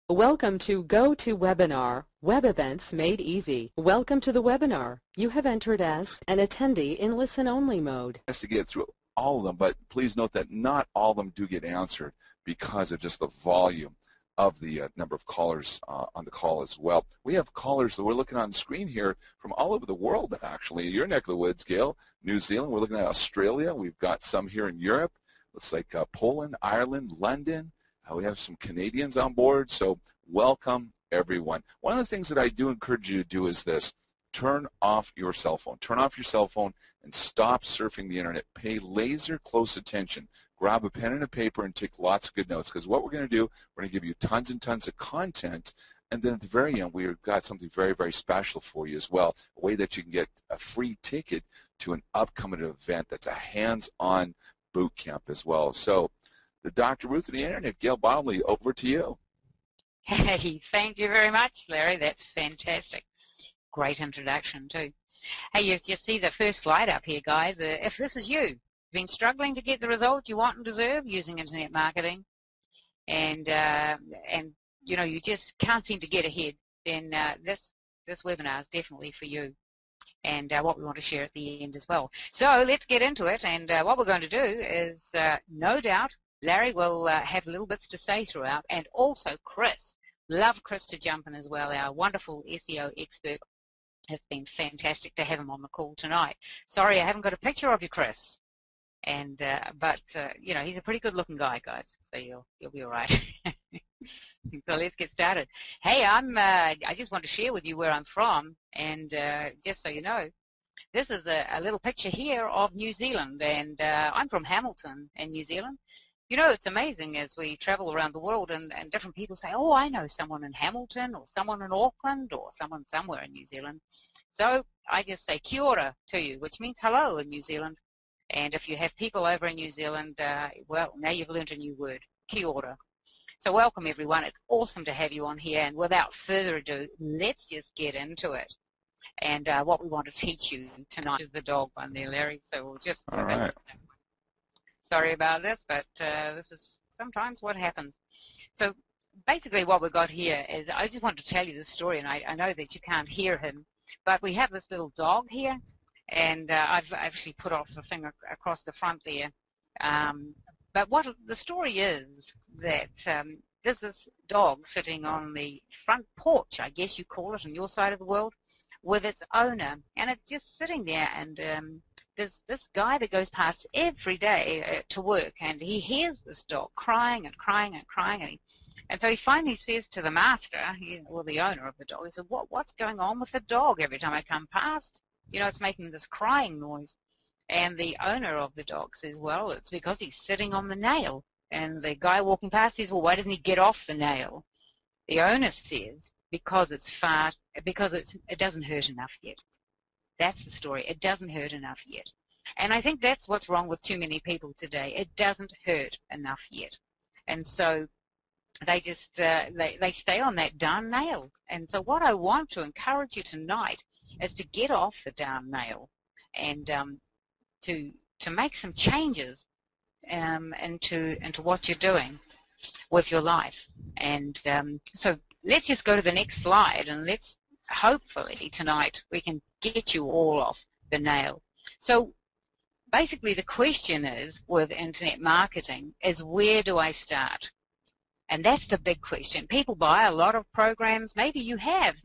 Welcome to GoToWebinar, Web Events Made Easy. Welcome to the webinar. You have entered as an attendee in listen-only mode. Has to get through all of them, but please note that not all of them do get answered because of just the volume of the number of callers on the call as well. We have callers that we're looking on the screen here from all over the world, actually. Your neck of the woods, Gail, New Zealand. We're looking at Australia. We've got some here in Europe. Looks like Poland, Ireland, London. We have some Canadians on board, so welcome everyone. One of the things that I do encourage you to do is this: turn off your cell phone. Turn off your cell phone and stop surfing the internet. Pay laser close attention. Grab a pen and a paper and take lots of good notes, because what we're going to do, we're going to give you tons and tons of content, and then at the very end we've got something very, very special for you as well, a way that you can get a free ticket to an upcoming event that's a hands-on boot camp as well. So the Dr. Ruth of the Internet, Gail Bottomley, over to you. Hey, thank you very much, Larry. That's fantastic. Great introduction, too. Hey, you see the first slide up here, guys. If this is you, been struggling to get the result you want and deserve using internet marketing, and you know, you just can't seem to get ahead, then this webinar is definitely for you, and what we want to share at the end as well. So let's get into it, and what we're going to do is, no doubt, Larry will have little bits to say throughout, and also Chris. Love Chris to jump in as well, our wonderful SEO expert. It's been fantastic to have him on the call tonight. Sorry, I haven't got a picture of you, Chris. And but you know, he's a pretty good-looking guy, guys. So you'll be all right. So let's get started. Hey, I just want to share with you where I'm from, and just so you know, this is a little picture here of New Zealand, and I'm from Hamilton in New Zealand. You know, it's amazing as we travel around the world, and different people say, oh, I know someone in Hamilton, or someone in Auckland, or someone somewhere in New Zealand. So I just say kia ora to you, which means hello in New Zealand. And if you have people over in New Zealand, well, now you've learned a new word, kia ora. So welcome, everyone. It's awesome to have you on here. And without further ado, let's just get into it. And what we want to teach you tonight is the dog one there, Larry. So we'll just... All right. Sorry about this, but this is sometimes what happens. So basically what we've got here is, I just want to tell you the story, and I know that you can't hear him, but we have this little dog here, and I've actually put off the thing across the front there. But what the story is that there's this dog sitting on the front porch, I guess you call it, on your side of the world, with its owner, and it's just sitting there, and there's this guy that goes past every day to work, and he hears this dog crying and crying and crying, and so he finally says to the master, or the owner of the dog, he said, what's going on with the dog? Every time I come past, you know, it's making this crying noise. And the owner of the dog says, well, it's because he's sitting on the nail. And the guy walking past says, well, why doesn't he get off the nail? The owner says, because it doesn't hurt enough yet. That's the story. It doesn't hurt enough yet. And I think that's what's wrong with too many people today. It doesn't hurt enough yet. And so they just, they stay on that darn nail. And so what I want to encourage you tonight is to get off the darn nail and to make some changes into what you're doing with your life. And so let's just go to the next slide, and let's hopefully tonight we can get you all off the nail. So basically the question is, with internet marketing, is where do I start? And that's the big question. People buy a lot of programs. Maybe you have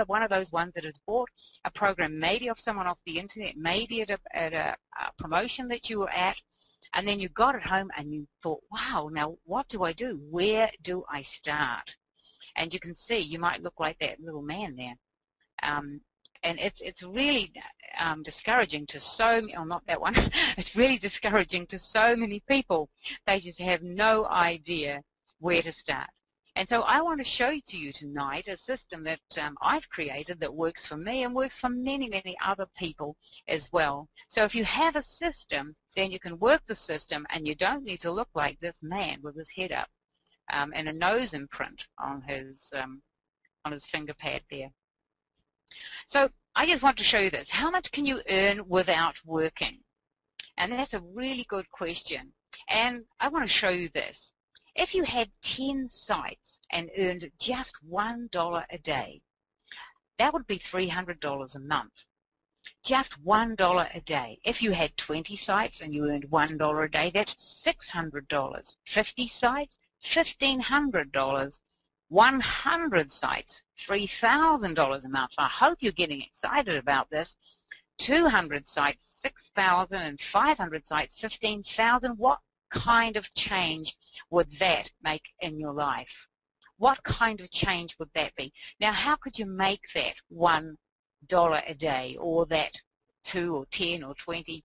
one of those ones that has bought a program, maybe of someone off the internet, maybe at a promotion that you were at, and then you got it home and you thought, wow, now what do I do? Where do I start? And you can see, you might look like that little man there. And it's really discouraging to so many, or not that one, it's really discouraging to so many people. They just have no idea where to start. And so I want to show to you tonight a system that I've created that works for me and works for many, many other people as well. So if you have a system, then you can work the system, and you don't need to look like this man with his head up and a nose imprint on his finger pad there. So I just want to show you this. How much can you earn without working? And that's a really good question. And I want to show you this. If you had 10 sites and earned just $1 a day, that would be $300 a month. Just $1 a day. If you had 20 sites and you earned $1 a day, that's $600. 50 sites, $1,500. 100 sites, $3,000 a month. I hope you're getting excited about this. 200 sites, 6,000, and 500 sites, 15,000. What kind of change would that make in your life? What kind of change would that be? Now, how could you make that $1 a day, or that 2 or 10 or 20?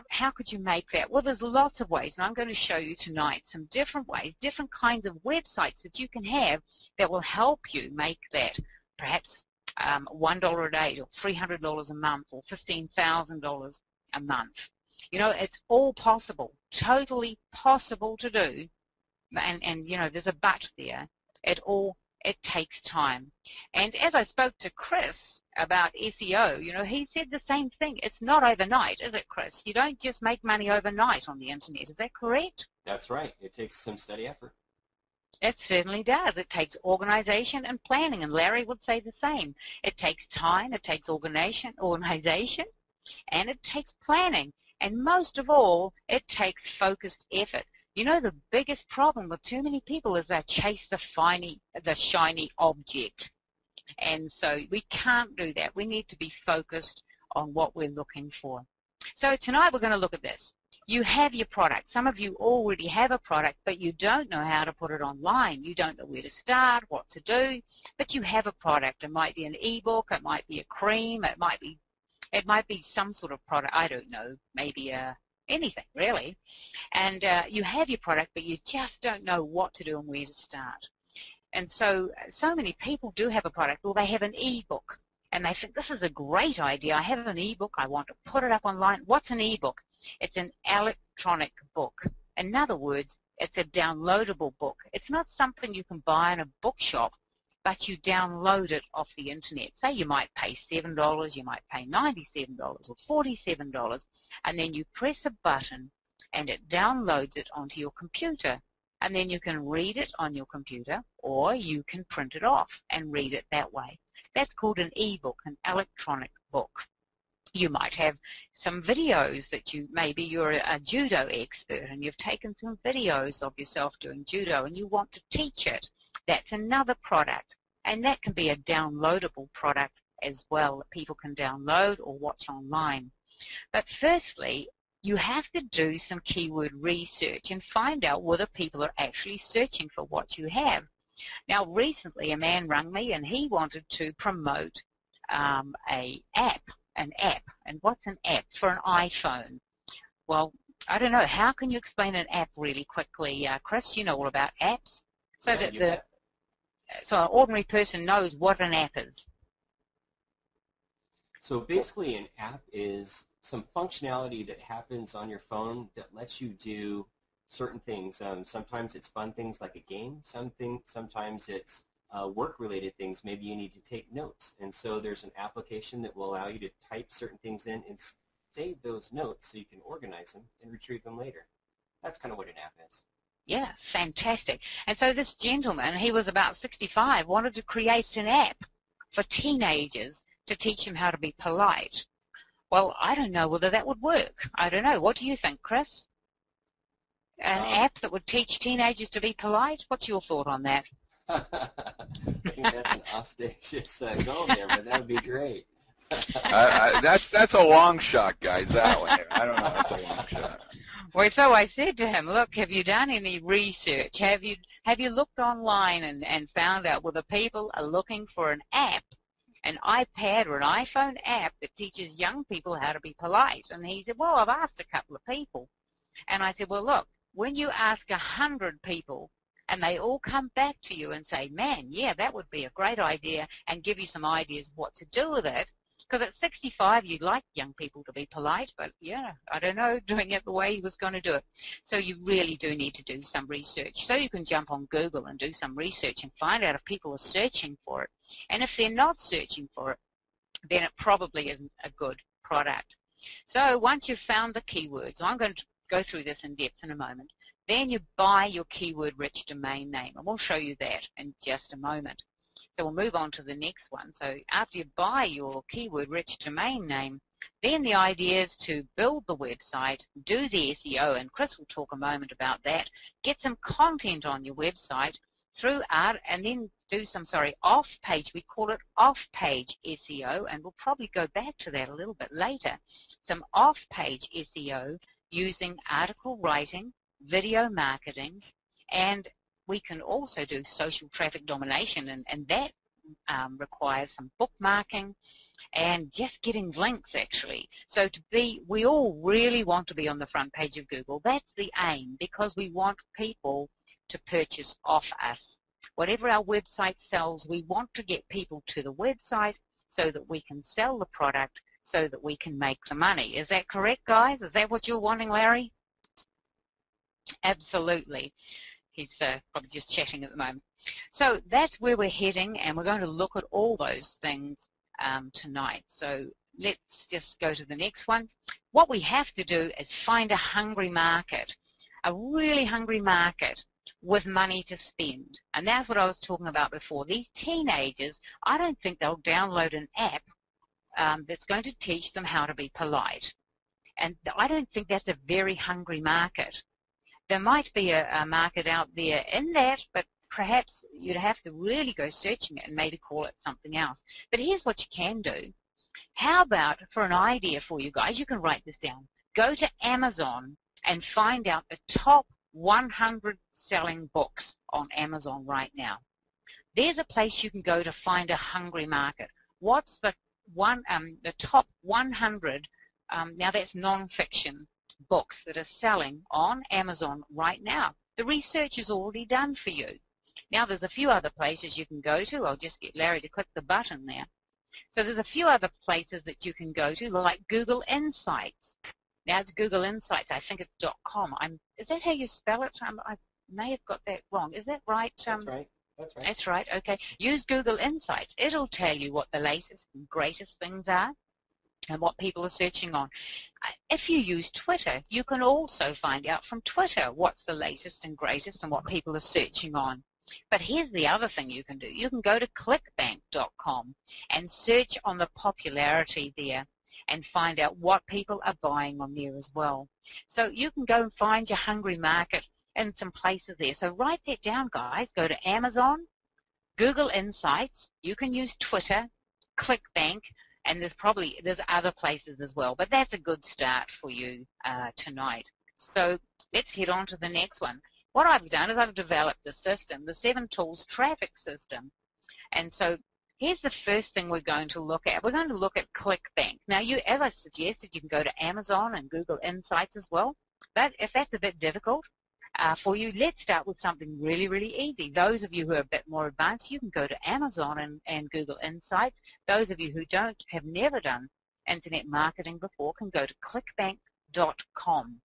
How could you make that? Well, there's lots of ways, and I'm going to show you tonight some different ways, different kinds of websites that you can have that will help you make that perhaps $1 a day, or $300 a month, or $15,000 a month. You know, it's all possible, totally possible to do, and you know, there's a but there. It takes time. And as I spoke to Chris about SEO, you know, he said the same thing. It's not overnight, is it, Chris? You don't just make money overnight on the internet. Is that correct? That's right. It takes some steady effort. It certainly does. It takes organization and planning, and Larry would say the same. It takes time, it takes organization, and it takes planning. And most of all, it takes focused effort. You know, the biggest problem with too many people is they chase the shiny object. And so we can't do that. We need to be focused on what we're looking for. So tonight we're going to look at this. You have your product. Some of you already have a product, but you don't know how to put it online. You don't know where to start, what to do, but you have a product. It might be an ebook, it might be a cream, it might be some sort of product, I don't know, maybe anything really. And you have your product, but you just don't know what to do and where to start. And so many people do have a product, or they have an ebook, and they think, this is a great idea. I have an ebook, I want to put it up online. What's an ebook? It's an electronic book. In other words, it's a downloadable book. It's not something you can buy in a bookshop, but you download it off the internet. Say you might pay $7, you might pay $97 or $47, and then you press a button and it downloads it onto your computer. And then you can read it on your computer, or you can print it off and read it that way. That's called an ebook, an electronic book. You might have some videos that maybe you're a judo expert and you've taken some videos of yourself doing judo and you want to teach it. That's another product, and that can be a downloadable product as well that people can download or watch online. But firstly, you have to do some keyword research and find out whether people are actually searching for what you have. Now, recently a man rang me and he wanted to promote an app. And what's an app? For an iPhone. Well, I don't know. How can you explain an app really quickly? Chris, you know all about apps. So that so an ordinary person knows what an app is. So basically an app is some functionality that happens on your phone that lets you do certain things. Sometimes it's fun things like a game. Sometimes it's work-related things. Maybe you need to take notes. And so there's an application that will allow you to type certain things in and save those notes so you can organize them and retrieve them later. That's kind of what an app is. Yeah, fantastic. And so this gentleman, he was about 65, wanted to create an app for teenagers to teach them how to be polite. Well, I don't know whether that would work. I don't know. What do you think, Chris? An app that would teach teenagers to be polite? What's your thought on that? I think that's an audacious goal there, but that would be great. That's a long shot, guys, that one. I don't know. That's a long shot. Well, so I said to him, look, have you done any research? Have you looked online and found out whether people are looking for an app, an iPad or an iPhone app that teaches young people how to be polite? And he said, well, I've asked a couple of people. And I said, well, look, when you ask 100 people and they all come back to you and say, man, yeah, that would be a great idea, and give you some ideas of what to do with it, because at 65 you'd like young people to be polite, but yeah, I don't know, doing it the way he was going to do it. So you really do need to do some research. So you can jump on Google and do some research and find out if people are searching for it. And if they're not searching for it, then it probably isn't a good product. So once you've found the keywords, I'm going to go through this in depth in a moment. Then you buy your keyword-rich domain name, and we'll show you that in just a moment. So we'll move on to the next one. So after you buy your keyword-rich domain name, then the idea is to build the website, do the SEO, and Chris will talk a moment about that, get some content on your website through art, and then do some, off-page, we call it off-page SEO, and we'll probably go back to that a little bit later. Some off-page SEO using article writing, video marketing, and we can also do social traffic domination, and that requires some bookmarking and just getting links, actually. So we all really want to be on the front page of Google. That's the aim, because we want people to purchase off us. Whatever our website sells, we want to get people to the website so that we can sell the product, so that we can make the money. Is that correct, guys? Is that what you're wanting, Larry? Absolutely. He's probably just chatting at the moment. So that's where we're heading, and we're going to look at all those things tonight. So let's just go to the next one. What we have to do is find a hungry market, a really hungry market with money to spend. And that's what I was talking about before. These teenagers, I don't think they'll download an app that's going to teach them how to be polite. And I don't think that's a very hungry market. There might be a market out there in that, but perhaps you'd have to really go searching it and maybe call it something else. But here's what you can do. How about, for an idea for you guys, you can write this down. Go to Amazon and find out the top 100 selling books on Amazon right now. There's a place you can go to find a hungry market. What's the top 100, now that's non-fiction, books that are selling on Amazon right now? The research is already done for you. Now there's a few other places you can go to. I'll just get Larry to click the button there. So there's a few other places that you can go to, like Google Insights. Now it's Google Insights. I think it's .com. Is that how you spell it? I may have got that wrong. Is that right? That's right. That's right. That's right. Okay. Use Google Insights. It'll tell you what the latest and greatest things are and what people are searching on. If you use Twitter, you can also find out from Twitter what's the latest and greatest and what people are searching on. But here's the other thing you can do. You can go to clickbank.com and search on the popularity there and find out what people are buying on there as well. So you can go and find your hungry market in some places there. So write that down, guys. Go to Amazon, Google Insights. You can use Twitter, ClickBank, and there's other places as well. But that's a good start for you tonight. So let's head on to the next one. What I've done is I've developed the system, the 7 Tools Traffic System. And so here's the first thing we're going to look at. We're going to look at ClickBank. Now, as I suggested, you can go to Amazon and Google Insights as well. But if that's a bit difficult for you, let's start with something really, really easy. Those of you who are a bit more advanced, you can go to Amazon and Google Insights. Those of you who have never done internet marketing before can go to clickbank.com.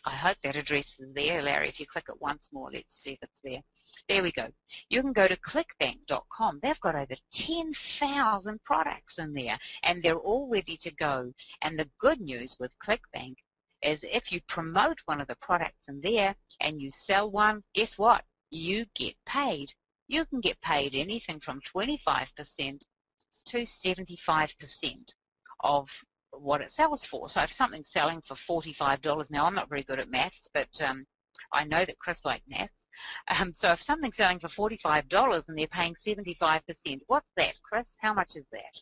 I hope that address is there, Larry. If you click it once more, let's see if it's there. There we go. You can go to clickbank.com. They've got over 10,000 products in there, and they're all ready to go. And the good news with ClickBank is if you promote one of the products in there and you sell one, guess what? You get paid. You can get paid anything from 25% to 75% of what it sells for. So if something's selling for $45, now I'm not very good at maths, but I know that Chris likes maths. So if something's selling for $45 and they're paying 75%, what's that, Chris? How much is that?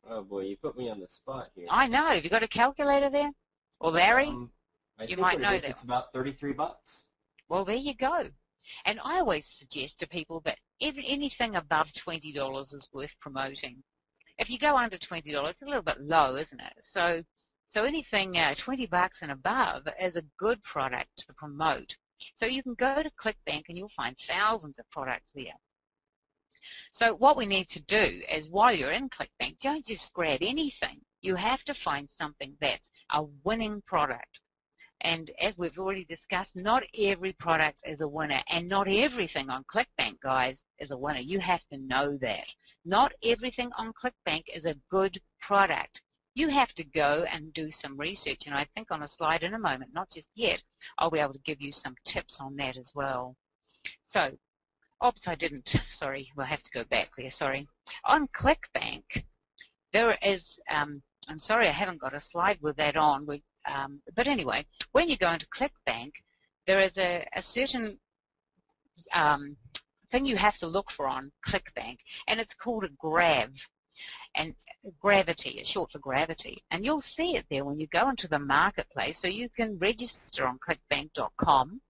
Oh boy, you put me on the spot here. I know. Have you got a calculator there? Or Larry? You might know that. It's about $33. Well, there you go. And I always suggest to people that anything above $20 is worth promoting. If you go under $20, it's a little bit low, isn't it? So anything $20 and above is a good product to promote. So you can go to ClickBank and you'll find thousands of products there. So what we need to do is while you're in ClickBank, don't just grab anything. You have to find something that's a winning product. And as we've already discussed, not every product is a winner, and not everything on ClickBank, guys, is a winner. You have to know that. Not everything on ClickBank is a good product. you have to go and do some research, and I think on a slide in a moment, not just yet, I'll be able to give you some tips on that as well. So, oops, I didn't, sorry, we'll have to go back there, sorry. On ClickBank, there is, I'm sorry I haven't got a slide with that on, but anyway, when you go into ClickBank, there is a certain thing you have to look for on ClickBank, and it's called a grav. And gravity is short for gravity, and you'll see it there when you go into the marketplace. So you can register on clickbank.com,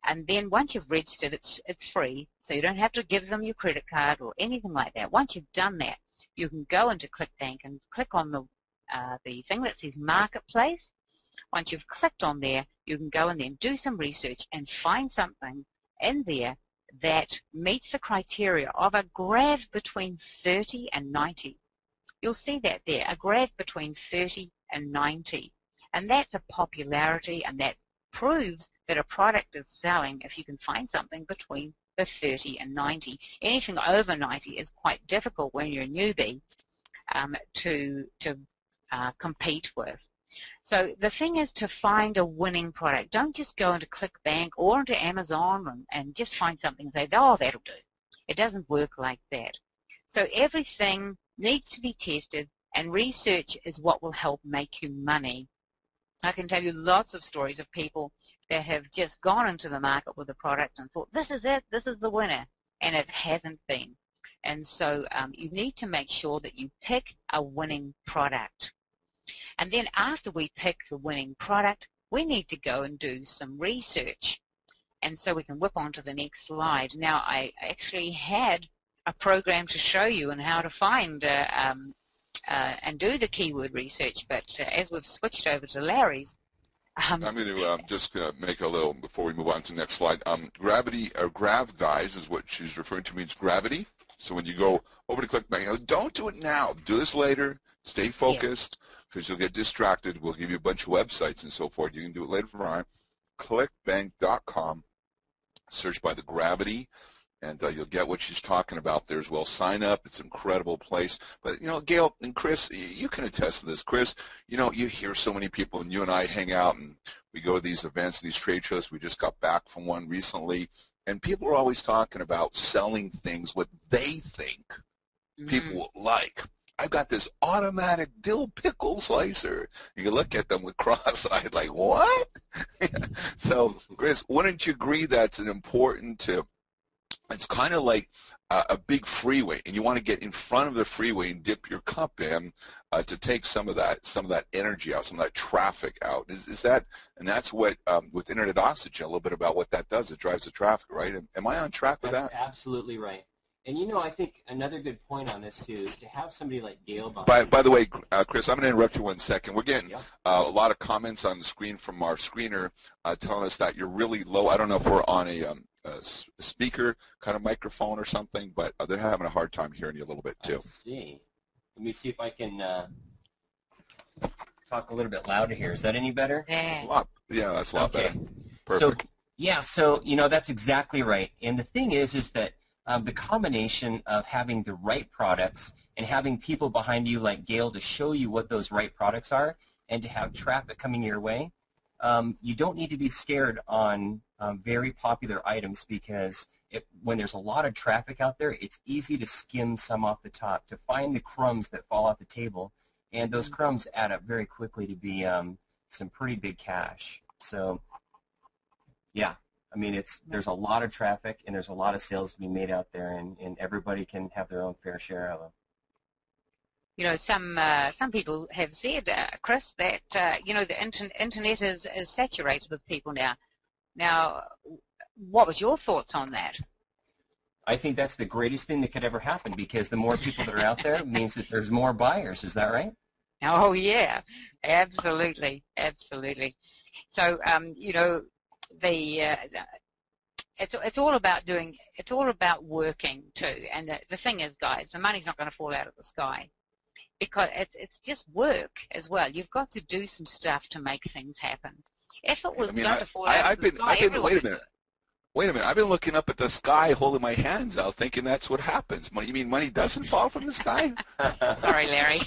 and then once you've registered, it's free, so you don't have to give them your credit card or anything like that. Once you've done that, you can go into ClickBank and click on the thing that says marketplace. Once you've clicked on there, you can go and then do some research and find something in there that meets the criteria of a grav between 30 and 90. You'll see that there, a grav between 30 and 90. And that's a popularity, and that proves that a product is selling if you can find something between the 30 and 90. Anything over 90 is quite difficult when you're a newbie to compete with. So the thing is to find a winning product. Don't just go into ClickBank or into Amazon and just find something and say, oh, that'll do. It doesn't work like that. So everything needs to be tested, and research is what will help make you money. I can tell you lots of stories of people that have just gone into the market with a product and thought, this is it, this is the winner, and it hasn't been. And so you need to make sure that you pick a winning product. And then after we pick the winning product, we need to go and do some research. And so we can whip on to the next slide. Now, I actually had a program to show you on how to find and do the keyword research, but as we've switched over to Larry's, I'm going to just make a little, before we move on to the next slide, gravity, or grav, guys, is what she's referring to, means gravity. So when you go over to ClickBank, don't do it now. Do this later. Stay focused, because you'll get distracted. We'll give you a bunch of websites and so forth. You can do it later on. ClickBank.com. Search by the gravity, and you'll get what she's talking about there as well. Sign up. It's an incredible place. But, you know, Gail and Chris, you can attest to this. Chris, you know, you hear so many people, and you and I hang out, and we go to these events and these trade shows. We just got back from one recently, and people are always talking about selling things what they think people will like. I've got this automatic dill pickle slicer. You can look at them with cross-eyed like, what? So, Chris, wouldn't you agree that's an important tip? It's kind of like a big freeway, and you want to get in front of the freeway and dip your cup in to take some of that energy out, some of that traffic out. Is that, and that's what with Internet Oxygen, a little bit about what that does. It drives the traffic, right? Am I on track with that? That's absolutely right. And, you know, I think another good point on this, too, is to have somebody like Gail behind. By the way, Chris, I'm going to interrupt you 1 second. We're getting a lot of comments on the screen from our screener telling us that you're really low. I don't know if we're on a speaker kind of microphone or something, but they're having a hard time hearing you a little bit, too. I see. Let me see if I can talk a little bit louder here. Is that any better? Yeah, that's a lot better. Perfect. So, you know, that's exactly right. And the thing is that the combination of having the right products and having people behind you like Gail to show you what those right products are and to have traffic coming your way, you don't need to be scared on very popular items, because when there's a lot of traffic out there, it's easy to skim some off the top, to find the crumbs that fall off the table, and those crumbs add up very quickly to be some pretty big cash. So, yeah. I mean, there's a lot of traffic, and there's a lot of sales to be made out there, and everybody can have their own fair share of them. You know, some people have said, Chris, that you know, the internet is saturated with people now. Now, what was your thoughts on that? I think that's the greatest thing that could ever happen, because the more people that are out there means that there's more buyers. Is that right? Oh yeah, absolutely, absolutely. So you know, it's all about working too. And the thing is, guys, the money's not going to fall out of the sky, because it's just work as well. You've got to do some stuff to make things happen. If it was going to fall out of the sky, wait a minute. Wait a minute, I've been looking up at the sky holding my hands out thinking that's what happens. You mean money doesn't fall from the sky? Sorry, Larry.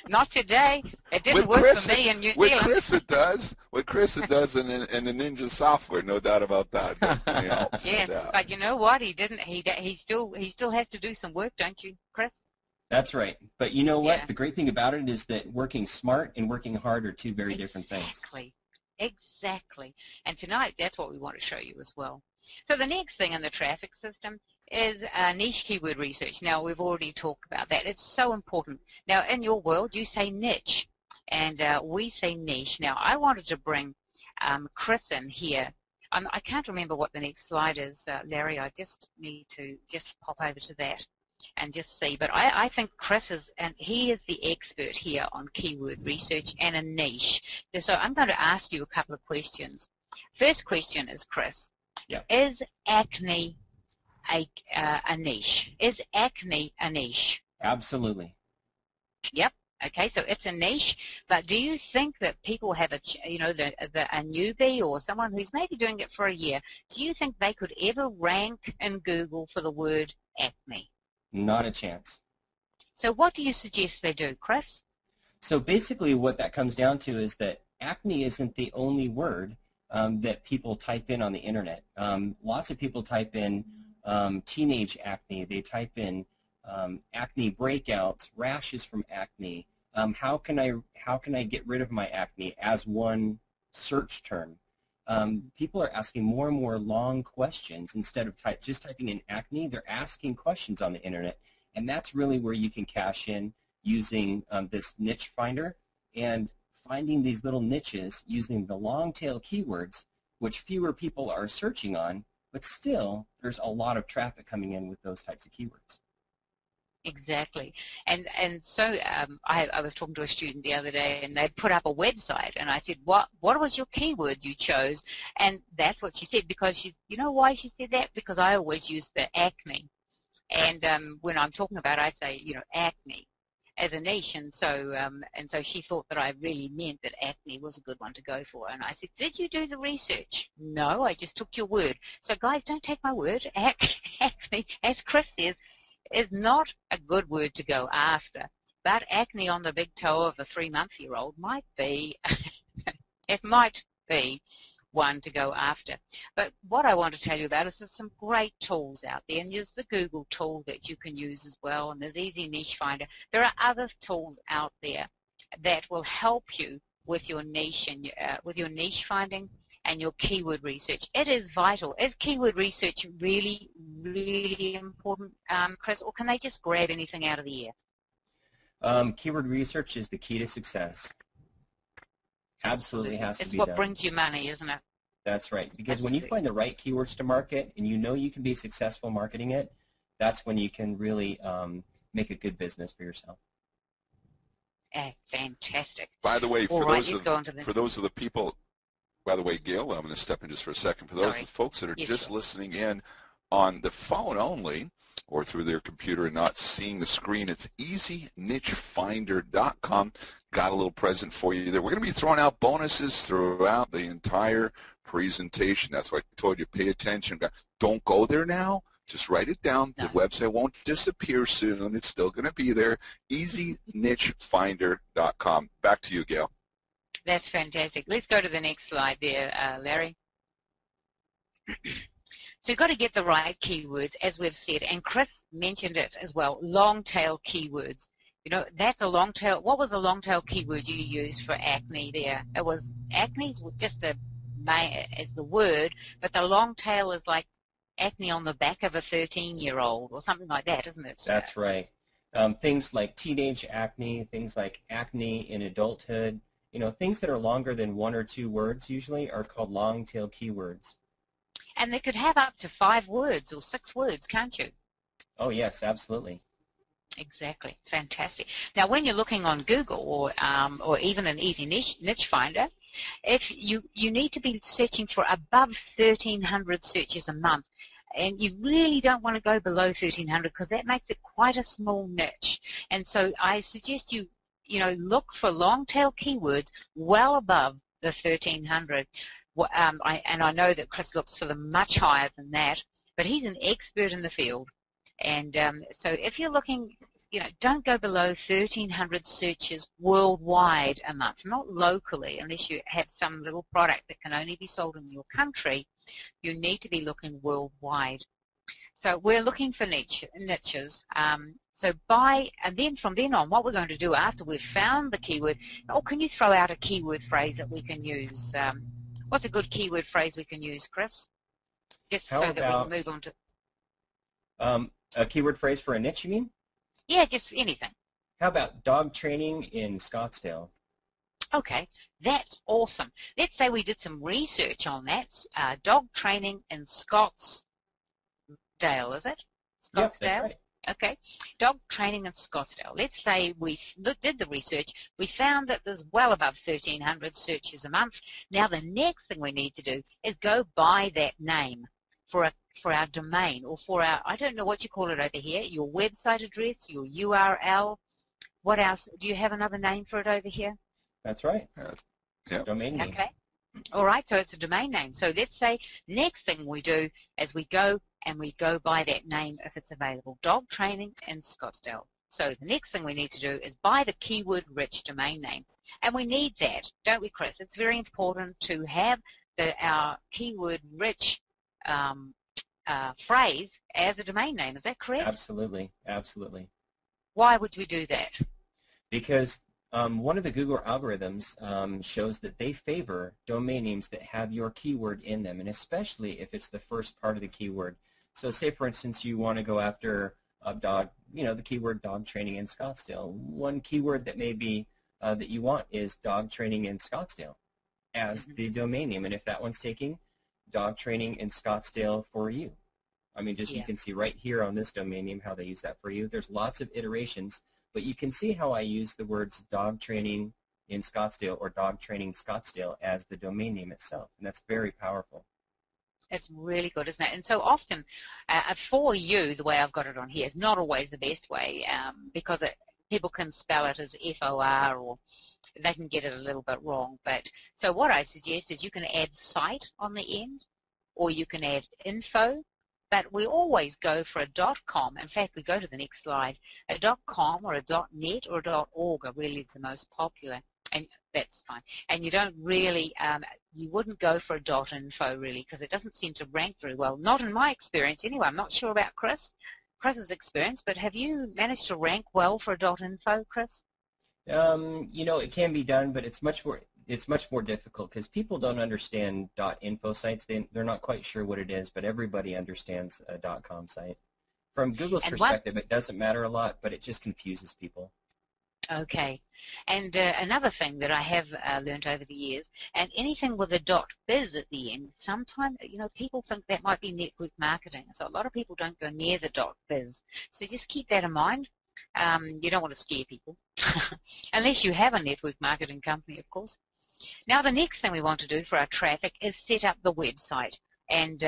Not today. It didn't With work Chris, for me in New with Zealand. Chris it does. With Chris it does in the Ninja software, no doubt about that. Definitely helps, Yeah, no doubt. but you know what? He didn't. He still has to do some work, don't you, Chris? That's right. But you know what? Yeah. The great thing about it is that working smart and working hard are two very different things. Exactly. And tonight, that's what we want to show you as well. So the next thing in the traffic system is niche keyword research. Now, we've already talked about that. It's so important. Now, in your world, you say niche, and we say niche. Now, I wanted to bring Chris in here. I can't remember what the next slide is, Larry. I just need to just pop over to that and just see. But I think Chris is, and he is the expert here on keyword research and a niche. So I'm going to ask you a couple of questions. First question is, Chris, is acne a niche? Is acne a niche? Absolutely. Yep. Okay, so it's a niche, but do you think that people have a newbie or someone who's maybe doing it for a year, do you think they could ever rank in Google for the word acne? Not a chance. So what do you suggest they do, Chris? So basically what that comes down to is that acne isn't the only word that people type in on the internet. Lots of people type in teenage acne. They type in acne breakouts, rashes from acne. How can I get rid of my acne as one search term? People are asking more and more long questions instead of just typing in acne. They're asking questions on the internet, and that's really where you can cash in using this niche finder and finding these little niches using the long tail keywords, which fewer people are searching on, but still there's a lot of traffic coming in with those types of keywords. Exactly. And so I was talking to a student the other day, and they'd put up a website, and I said, what was your keyword you chose? And that's what she said, because you know why she said that? Because I always use the acne. And when I'm talking about it, I say, acne as a niche, and so she thought that I really meant that acne was a good one to go for. And I said, did you do the research? No, I just took your word. So guys, don't take my word. Acne, as Chris says, is not a good word to go after. But acne on the big toe of a 3-month-year-old might be, it might be one to go after. But what I want to tell you about is there's some great tools out there, and there's the Google tool that you can use as well, and there's Easy Niche Finder. There are other tools out there that will help you with your niche and with your niche finding and your keyword research. It is vital. Is keyword research really, really important, Chris, or can they just grab anything out of the air? Keyword research is the key to success. Absolutely has to be done. It's what brings you money, isn't it? That's right. Because when you find the right keywords to market and you know you can be successful marketing it, that's when you can really make a good business for yourself. Fantastic. By the way, for those of the people, by the way, Gail, I'm going to step in just for a second. For those of the folks that are just listening in on the phone only or through their computer and not seeing the screen, it's easynichefinder.com. Got a little present for you there. We're going to be throwing out bonuses throughout the entire presentation. That's why I told you, pay attention. Don't go there now. Just write it down. The website won't disappear soon. It's still going to be there. easynichefinder.com. Back to you, Gail. That's fantastic. Let's go to the next slide there, Larry. So you've got to get the right keywords, as we've said, and Chris mentioned it as well, long-tail keywords. That's a long-tail. What was a long-tail keyword you used for acne there? It was acne was just the word, but the long-tail is like acne on the back of a 13-year-old or something like that, isn't it? That's right. Things like teenage acne, things like acne in adulthood, things that are longer than 1 or 2 words usually are called long-tail keywords. And they could have up to 5 words or 6 words, can't you? Oh, yes, absolutely. Exactly. Fantastic. Now, when you're looking on Google or even an Easy Niche Finder, if you need to be searching for above 1,300 searches a month, and you really don't want to go below 1,300 because that makes it quite a small niche. And so I suggest you look for long-tail keywords well above the 1,300. and I know that Chris looks for them much higher than that, but he's an expert in the field. And so if you're looking, don't go below 1,300 searches worldwide a month, not locally, unless you have some little product that can only be sold in your country. You need to be looking worldwide. So we're looking for niches. And then from then on, what we're going to do after we've found the keyword, can you throw out a keyword phrase that we can use? What's a good keyword phrase we can use, Chris? Just so that we can move on to... a keyword phrase for a niche, you mean? Yeah, just anything. How about dog training in Scottsdale? Okay, that's awesome. Let's say we did some research on that. Dog training in Scottsdale, is it? Scottsdale? Yep, that's right. Okay, dog training in Scottsdale. Let's say we did the research. We found that there's well above 1,300 searches a month. Now the next thing we need to do is go buy that name for our domain, or for our, I don't know what you call it over here, your website address, your URL. What else? Do you have another name for it over here? That's right. Yeah. Domain name. Okay. All right, so it's a domain name. So let's say next thing we do is we go buy that name if it's available, dog training in Scottsdale. So the next thing we need to do is buy the keyword-rich domain name. And we need that, don't we, Chris? It's very important to have our keyword-rich phrase as a domain name. Is that correct? Absolutely, absolutely. Why would we do that? Because one of the Google algorithms shows that they favor domain names that have your keyword in them, and especially if it's the first part of the keyword. So say, for instance, you want to go after a dog, the keyword dog training in Scottsdale. One keyword that may be that you want is dog training in Scottsdale as the domain name, and if that one's taking dog training in Scottsdale for you. I mean, you can see right here on this domain name how they use that for you. There's lots of iterations, but you can see how I use the words dog training in Scottsdale or dog training Scottsdale as the domain name itself, and that's very powerful. It's really good, isn't it? And so often, for you, the way I've got it on here is not always the best way because people can spell it as FOR, or they can get it a little bit wrong. But so what I suggest is you can add site on the end, or you can add info. But we always go for a .com. In fact, we go to the next slide. A .com or a .net or a .org are really the most popular, and that's fine. And you don't really, you wouldn't go for a .info really, because it doesn't seem to rank very well. Not in my experience anyway. I'm not sure about Chris's experience, but have you managed to rank well for a .info, Chris? It can be done, but it's much more difficult because people don't understand .info sites. They're not quite sure what it is, but everybody understands a .com site. From Google's perspective, it doesn't matter a lot, but it just confuses people. Okay. And another thing that I have learned over the years, and anything with a .biz at the end, sometimes, people think that might be network marketing. So a lot of people don't go near the .biz. So just keep that in mind. You don't want to scare people, unless you have a network marketing company, of course. Now, the next thing we want to do for our traffic is set up the website. And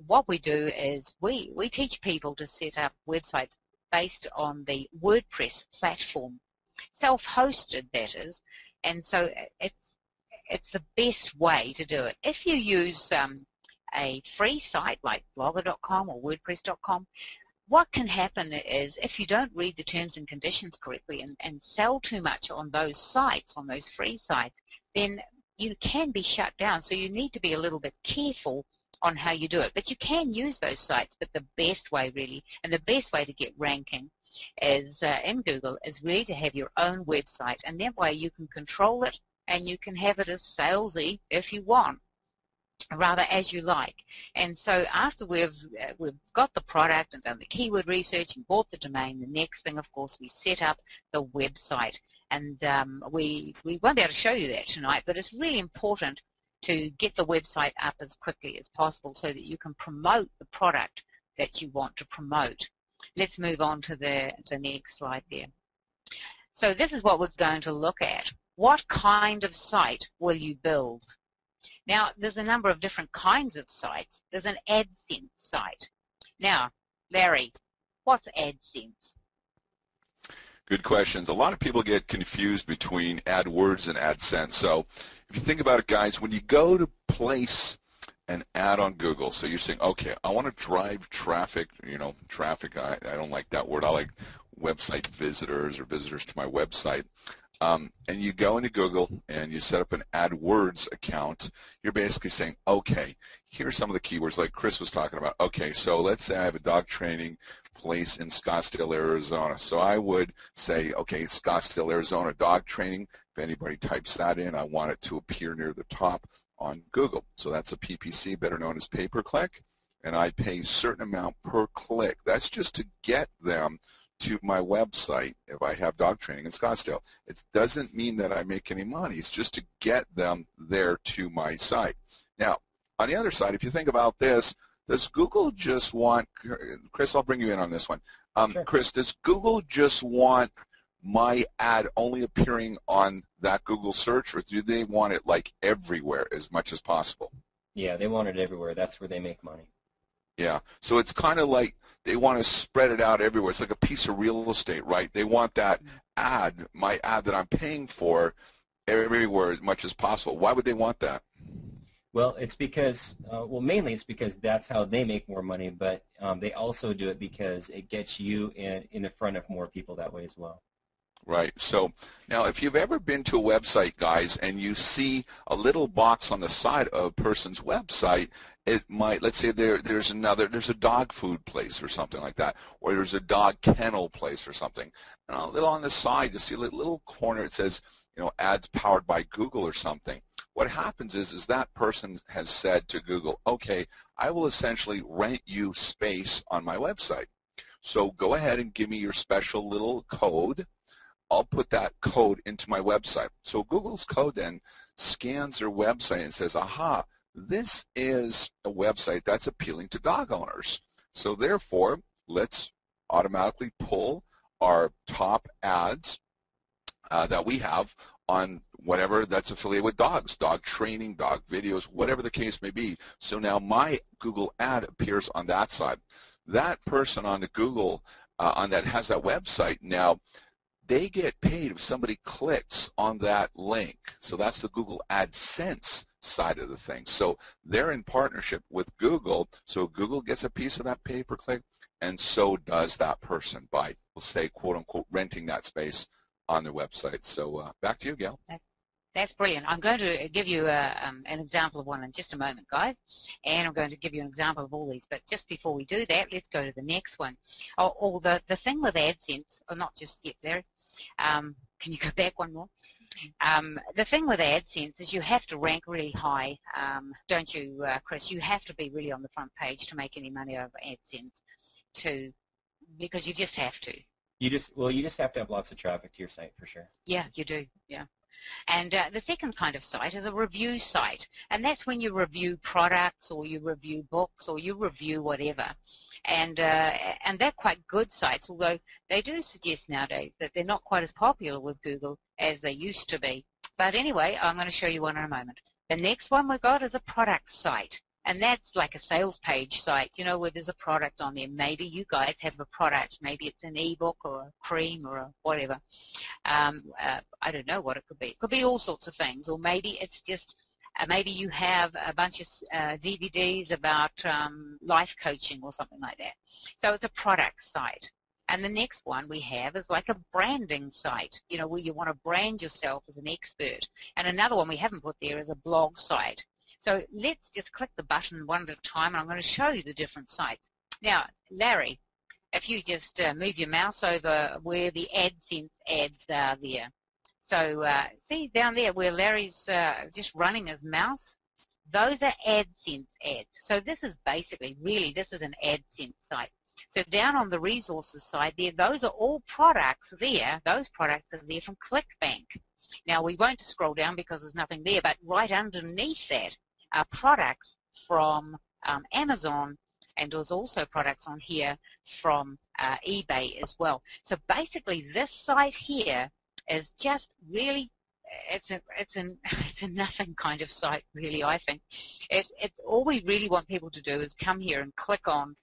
what we do is we teach people to set up websites based on the WordPress platform, self-hosted, that is. And so it's the best way to do it. If you use a free site like blogger.com or wordpress.com, what can happen is if you don't read the terms and conditions correctly and sell too much on those sites, on those free sites, then you can be shut down. So you need to be a little bit careful on how you do it. But you can use those sites, but the best way really, and the best way to get ranking is in Google, is really to have your own website. And that way you can control it and you can have it as salesy if you want, rather as you like. And so after we've got the product and done the keyword research and bought the domain, the next thing, of course, we set up the website. And we won't be able to show you that tonight, but it's really important to get the website up as quickly as possible so that you can promote the product that you want to promote. Let's move on to the next slide there. So this is what we're going to look at. What kind of site will you build? Now, there's a number of different kinds of sites. There's an AdSense site. Now, Larry, what's AdSense? Good questions. A lot of people get confused between AdWords and AdSense. So if you think about it, guys, when you go to place an ad on Google, so you're saying, okay, I want to drive traffic, traffic, I don't like that word. I like website visitors or visitors to my website. And you go into Google and you set up an AdWords account. You're basically saying, okay, here's some of the keywords like Chris was talking about. Okay, so let's say I have a dog training place in Scottsdale, Arizona. So I would say, okay, Scottsdale, Arizona dog training. If anybody types that in, I want it to appear near the top on Google. So that's a PPC, better known as pay-per-click, and I pay a certain amount per click. That's just to get them to my website if I have dog training in Scottsdale. It doesn't mean that I make any money. It's just to get them there to my site. Now, on the other side, if you think about this, does Google just want, Chris, I'll bring you in on this one. Sure. Chris, does Google just want my ad only appearing on that Google search, or do they want it like everywhere as much as possible? Yeah, they want it everywhere. That's where they make money. Yeah, so it's kind of like they want to spread it out everywhere. It's like a piece of real estate, right? They want that ad, my ad that I'm paying for, everywhere as much as possible. Why would they want that? Well, it's because, mainly it's because that's how they make more money, but they also do it because it gets you in the front of more people that way as well. Right. So now if you've ever been to a website, guys, and you see a little box on the side of a person's website, it might, let's say there's a dog food place or something like that, or there's a dog kennel place or something. And a little on the side, you see a little corner, it says, ads powered by Google or something. What happens is that person has said to Google, okay, I will essentially rent you space on my website. So go ahead and give me your special little code. I'll put that code into my website. So Google's code then scans their website and says, aha, this is a website that's appealing to dog owners. So therefore, let's automatically pull our top ads that we have on whatever that's affiliated with dogs, dog training, dog videos, whatever the case may be. So now my Google ad appears on that side. That person on the Google on that has that website now, they get paid if somebody clicks on that link. So that's the Google AdSense side of the thing. So they're in partnership with Google. So Google gets a piece of that pay-per-click, and so does that person by, we'll say, quote-unquote, renting that space on their website. So back to you, Gail. That's brilliant. I'm going to give you an example of one in just a moment, guys, and I'm going to give you an example of all these. But just before we do that, let's go to the next one. The thing with AdSense, or not just yet there, can you go back one more? The thing with AdSense is you have to rank really high, don't you, Chris? You have to be really on the front page to make any money out of AdSense, because you just have to. You just have to have lots of traffic to your site for sure. Yeah, you do. Yeah. And the second kind of site is a review site, and that's when you review products or you review books or you review whatever. And they're quite good sites, although they do suggest nowadays that they're not quite as popular with Google as they used to be. But anyway, I'm going to show you one in a moment. The next one we've got is a product site. And that's like a sales page site, where there's a product on there. Maybe you guys have a product. Maybe it's an ebook or a cream or a whatever. I don't know what it could be. It could be all sorts of things. Or maybe it's just, maybe you have a bunch of DVDs about life coaching or something like that. So it's a product site. And the next one we have is like a branding site, where you want to brand yourself as an expert. And another one we haven't put there is a blog site. So let's just click the button one at a time, and I'm going to show you the different sites. Now, Larry, if you just move your mouse over where the AdSense ads are there. So see down there where Larry's just running his mouse? Those are AdSense ads. So this is basically, this is an AdSense site. So down on the resources side there, those are all products there. Those products are there from ClickBank. Now, we won't scroll down because there's nothing there, but right underneath that are products from Amazon, and there's also products on here from eBay as well. So basically, this site here is just really, it's a nothing kind of site, really. I think it's all we really want people to do is come here and click on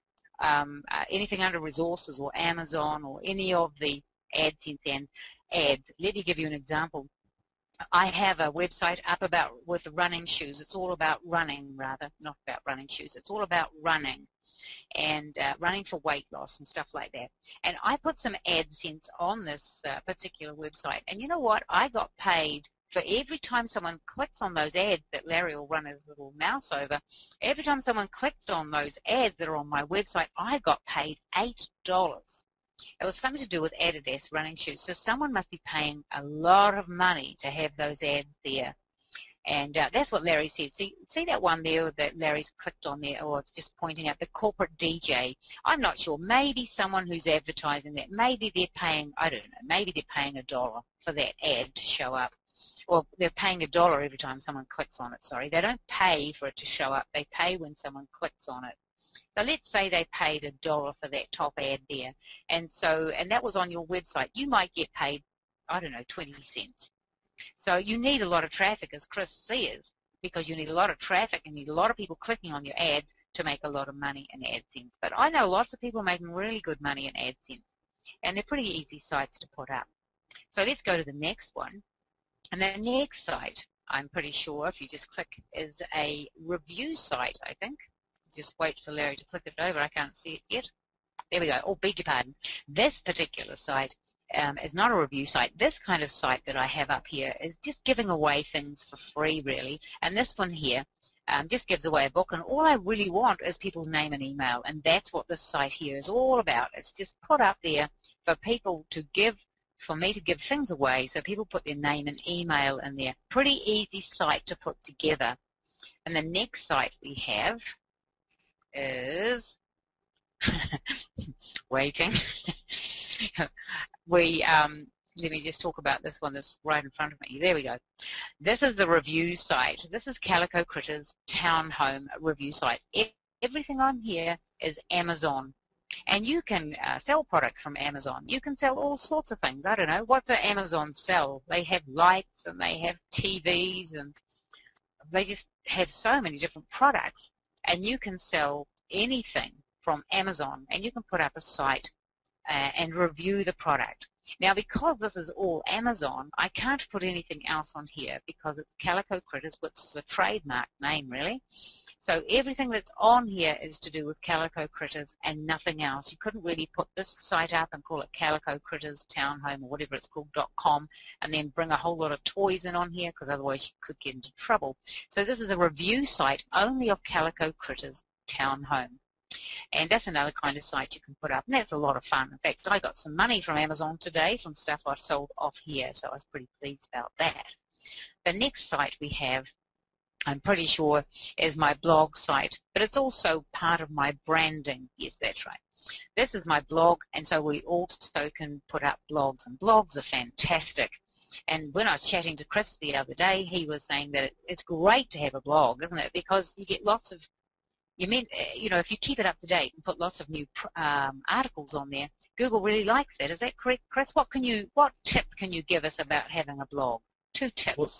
anything under resources or Amazon or any of the AdSense and ads. Let me give you an example. I have a website up with running shoes. It's all about running, rather, not about running shoes. It's all about running and running for weight loss and stuff like that. And I put some AdSense on this particular website. And you know what? I got paid for every time someone clicks on those ads that Larry will run his little mouse over. Every time someone clicked on those ads that are on my website, I got paid $8. It was something to do with Adidas running shoes. So someone must be paying a lot of money to have those ads there. And that's what Larry said. See that one there that Larry's clicked on there, or it's just pointing out the corporate DJ. I'm not sure. Maybe someone who's advertising that, maybe they're paying, I don't know, maybe they're paying $1 for that ad to show up. Or they're paying $1 every time someone clicks on it, sorry. They don't pay for it to show up. They pay when someone clicks on it. So let's say they paid $1 for that top ad there. And that was on your website. You might get paid, I don't know, 20 cents. So you need a lot of traffic, as Chris says, because you need a lot of traffic and need a lot of people clicking on your ads to make a lot of money in AdSense. But I know lots of people making really good money in AdSense, and they're pretty easy sites to put up. So let's go to the next one. And the next site, I'm pretty sure, if you just click, is a review site, I think. Just wait for Larry to click it over. I can't see it yet. There we go. Oh, beg your pardon. This particular site is not a review site. This kind of site that I have up here is just giving away things for free, really. And this one here just gives away a book. And all I really want is people's name and email. And that's what this site here is all about. It's just put up there for people to give, for me to give things away. So people put their name and email in there. Pretty easy site to put together. And the next site we have is waiting. Let me just talk about this one that's right in front of me. There we go. This is the review site. This is Calico Critters Townhome review site. Everything on here is Amazon. And you can sell products from Amazon. You can sell all sorts of things. I don't know. What do Amazon sell? They have lights and they have TVs and they just have so many different products. And you can sell anything from Amazon, and you can put up a site and review the product. Now, because this is all Amazon, I can't put anything else on here because it's Calico Critters, which is a trademark name, really. So everything that's on here is to do with Calico Critters and nothing else. You couldn't really put this site up and call it Calico Critters Townhome or whatever it's called, .com, and then bring a whole lot of toys in on here because otherwise you could get into trouble. So this is a review site only of Calico Critters Townhome. And that's another kind of site you can put up, and that's a lot of fun. In fact, I got some money from Amazon today from stuff I sold off here, so I was pretty pleased about that. The next site we have, I'm pretty sure, is my blog site, but it's also part of my branding. Yes, that's right. This is my blog, and so we also can put up blogs, and blogs are fantastic. And when I was chatting to Chris the other day, he was saying that it's great to have a blog, isn't it? Because you get lots of, you know, if you keep it up to date and put lots of new articles on there, Google really likes that. Is that correct, Chris? What tip can you give us about having a blog? 2 tips. Well,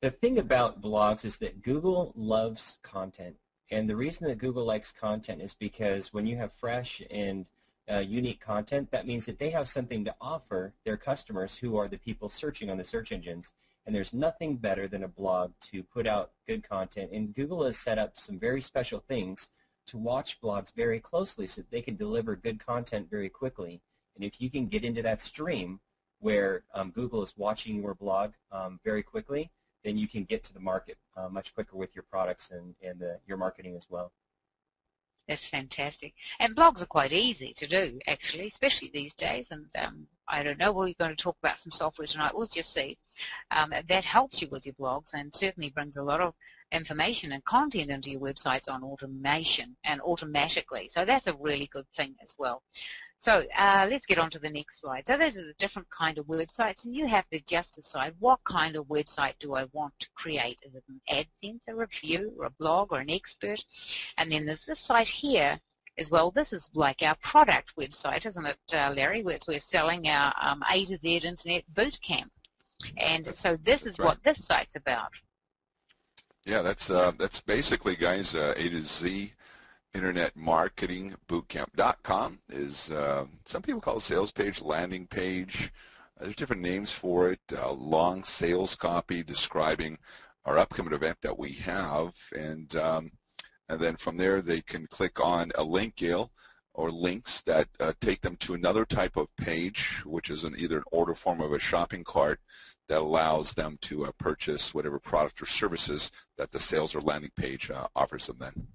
the thing about blogs is that Google loves content. And the reason that Google likes content is because when you have fresh and unique content, that means that they have something to offer their customers who are the people searching on the search engines. And there's nothing better than a blog to put out good content. And Google has set up some very special things to watch blogs very closely so that they can deliver good content very quickly. And if you can get into that stream where Google is watching your blog very quickly, then you can get to the market much quicker with your products and your marketing as well. That's fantastic. And blogs are quite easy to do, actually, especially these days. And I don't know, we're going to talk about some software tonight. We'll just see. That helps you with your blogs and certainly brings a lot of information and content into your websites on automation and automatically. So that's a really good thing as well. So let's get on to the next slide. So those are the different kind of websites, and you have to just decide what kind of website do I want to create. Is it an AdSense, a review, or a blog, or an expert? And then there's this site here as well. This is like our product website, isn't it, Larry, where we're selling our A to Z Internet Bootcamp. And so this is what this site's about. Yeah, that's basically, guys, A to Z Internet Marketing Bootcamp.com is, some people call it sales page, landing page. There's different names for it. Long sales copy describing our upcoming event that we have, and then from there they can click on a link, Gail, or links that take them to another type of page, which is either an order form of a shopping cart that allows them to purchase whatever product or services that the sales or landing page offers them then.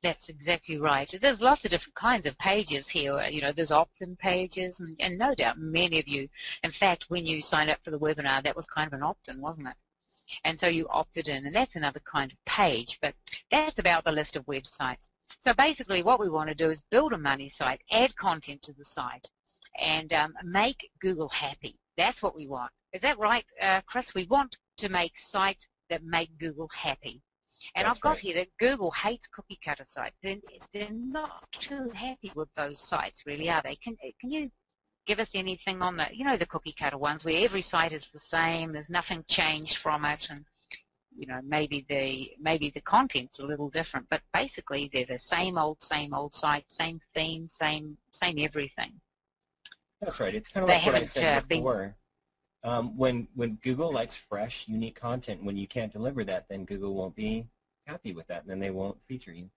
That's exactly right. There's lots of different kinds of pages here. You know, there's opt-in pages, and no doubt many of you, in fact, when you signed up for the webinar, that was kind of an opt-in, wasn't it? And so you opted in, and that's another kind of page, but that's about the list of websites. So basically what we want to do is build a money site, add content to the site, and make Google happy. That's what we want. Is that right, Chris? We want to make sites that make Google happy. And That's I've got right. here that Google hates cookie cutter sites. They're not too happy with those sites, really, are they? Can you give us anything on the, you know, the cookie cutter ones where every site is the same, there's nothing changed from it, and you know, maybe the content's a little different, but basically they're the same old site, same theme, same everything. That's right. It's kind of They like what I haven't said before. When Google likes fresh, unique content, when you can't deliver that, then Google won't be happy with that, and then they won't feature you.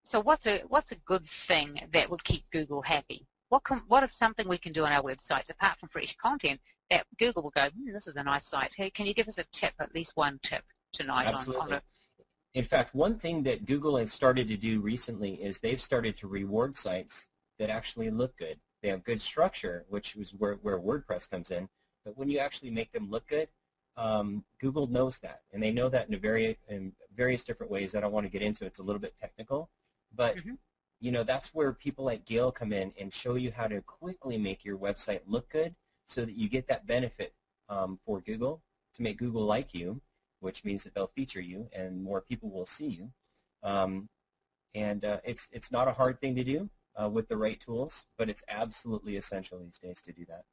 So what's a good thing that would keep Google happy? What is something we can do on our websites apart from fresh content that Google will go, this is a nice site. Hey, can you give us a tip, at least one tip tonight? Absolutely. On it? In fact, one thing that Google has started to do recently is they've started to reward sites that actually look good. They have good structure, which is where WordPress comes in. But when you actually make them look good, Google knows that, and they know that in various different ways. I don't want to get into it. It's a little bit technical, but you know, that's where people like Gail come in and show you how to quickly make your website look good, so that you get that benefit for Google to make Google like you, which means that they'll feature you and more people will see you. It's not a hard thing to do with the right tools, but it's absolutely essential these days to do that.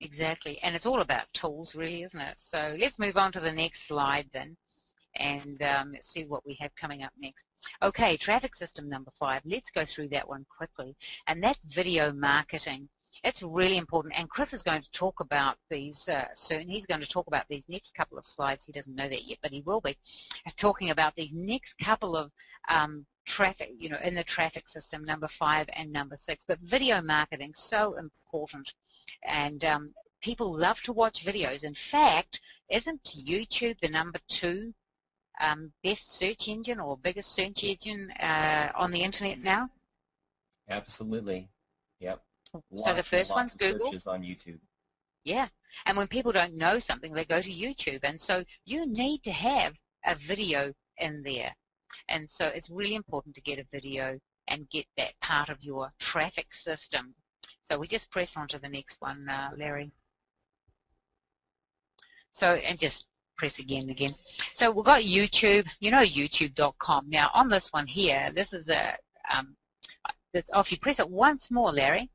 Exactly, and it's all about tools, really, isn't it? So let's move on to the next slide then, and let's see what we have coming up next. Okay, traffic system number 5. Let's go through that one quickly, and that's video marketing. It's really important, and Chris is going to talk about these soon. He's going to talk about these next couple of slides. He doesn't know that yet, but he will be talking about these next couple of traffic, you know, in the traffic system, number 5 and number 6. But video marketing, so important, and people love to watch videos. In fact, isn't YouTube the number 2 best search engine or biggest search engine on the internet now? Absolutely. Yep. So the first one's Google. Searches on YouTube. Yeah, and when people don't know something, they go to YouTube, and so you need to have a video in there. And so it's really important to get a video and get that part of your traffic system. So we just press on to the next one, Larry. So, and just press again. So we've got YouTube, you know, youtube.com. Now on this one here, this is a, if you press it once more, Larry,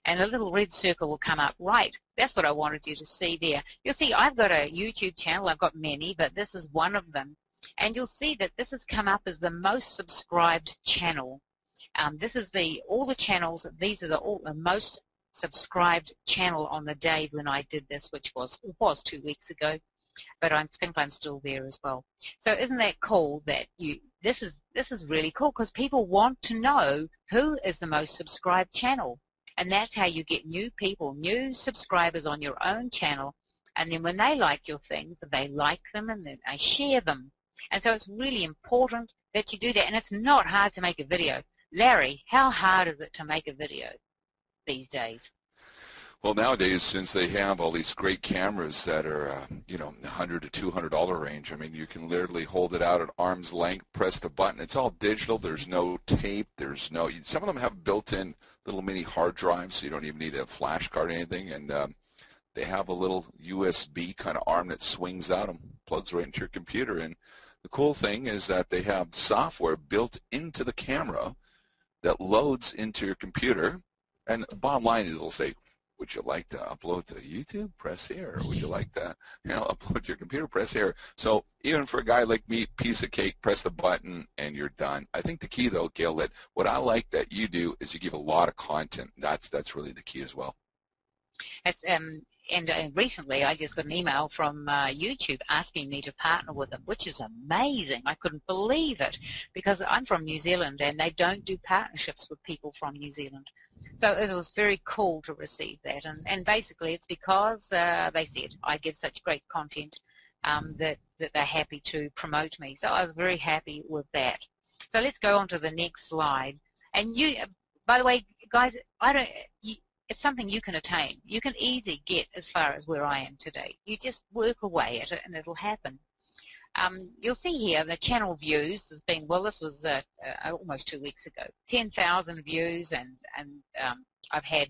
and a little red circle will come up. Right, that's what I wanted you to see there. You'll see I've got a YouTube channel. I've got many, but this is one of them. And you'll see that this has come up as the most subscribed channel. This is all the channels. These are the most subscribed channel on the day when I did this, which was 2 weeks ago. But I think I'm still there as well. So isn't that cool that this is really cool, because people want to know who is the most subscribed channel. And that's how you get new people, new subscribers on your own channel. And then when they like your things, they like them and then they share them. And so it's really important that you do that. And it's not hard to make a video. Larry, how hard is it to make a video these days? Well, nowadays, since they have all these great cameras that are, you know, $100 to $200 range, I mean, you can literally hold it out at arm's length, press the button. It's all digital. There's no tape. Some of them have built-in little mini hard drives, so you don't even need a flash card or anything. And they have a little USB kind of arm that swings out and plugs right into your computer. And the cool thing is that they have software built into the camera that loads into your computer. And the bottom line is, it'll say, would you like to upload to YouTube? Press here. Or would you like to, upload to your computer? Press here. So even for a guy like me, piece of cake, press the button and you're done. I think the key though, Gail, that what I like that you do is you give a lot of content. That's really the key as well. It's, and recently I just got an email from YouTube asking me to partner with them, which is amazing. I couldn't believe it because I'm from New Zealand and they don't do partnerships with people from New Zealand. So it was very cool to receive that. And basically it's because they said I give such great content that they're happy to promote me. So I was very happy with that. So let's go on to the next slide. And you, by the way, guys, it's something you can attain. You can easily get as far as where I am today. You just work away at it and it'll happen. You'll see here the channel views has been, well, this was almost 2 weeks ago, 10,000 views, and I've had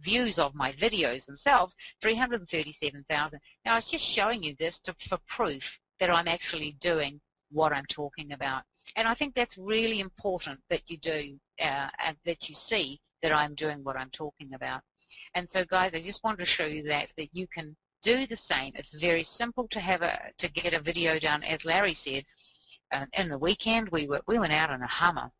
views of my videos themselves, 337,000. Now, it's just showing you this for proof that I'm actually doing what I'm talking about. And I think that's really important that you do and that you see that I'm doing what I'm talking about. And so, guys, I just wanted to show you that you can do the same. It's very simple to get a video done. As Larry said, in the weekend we went out in a Hummer.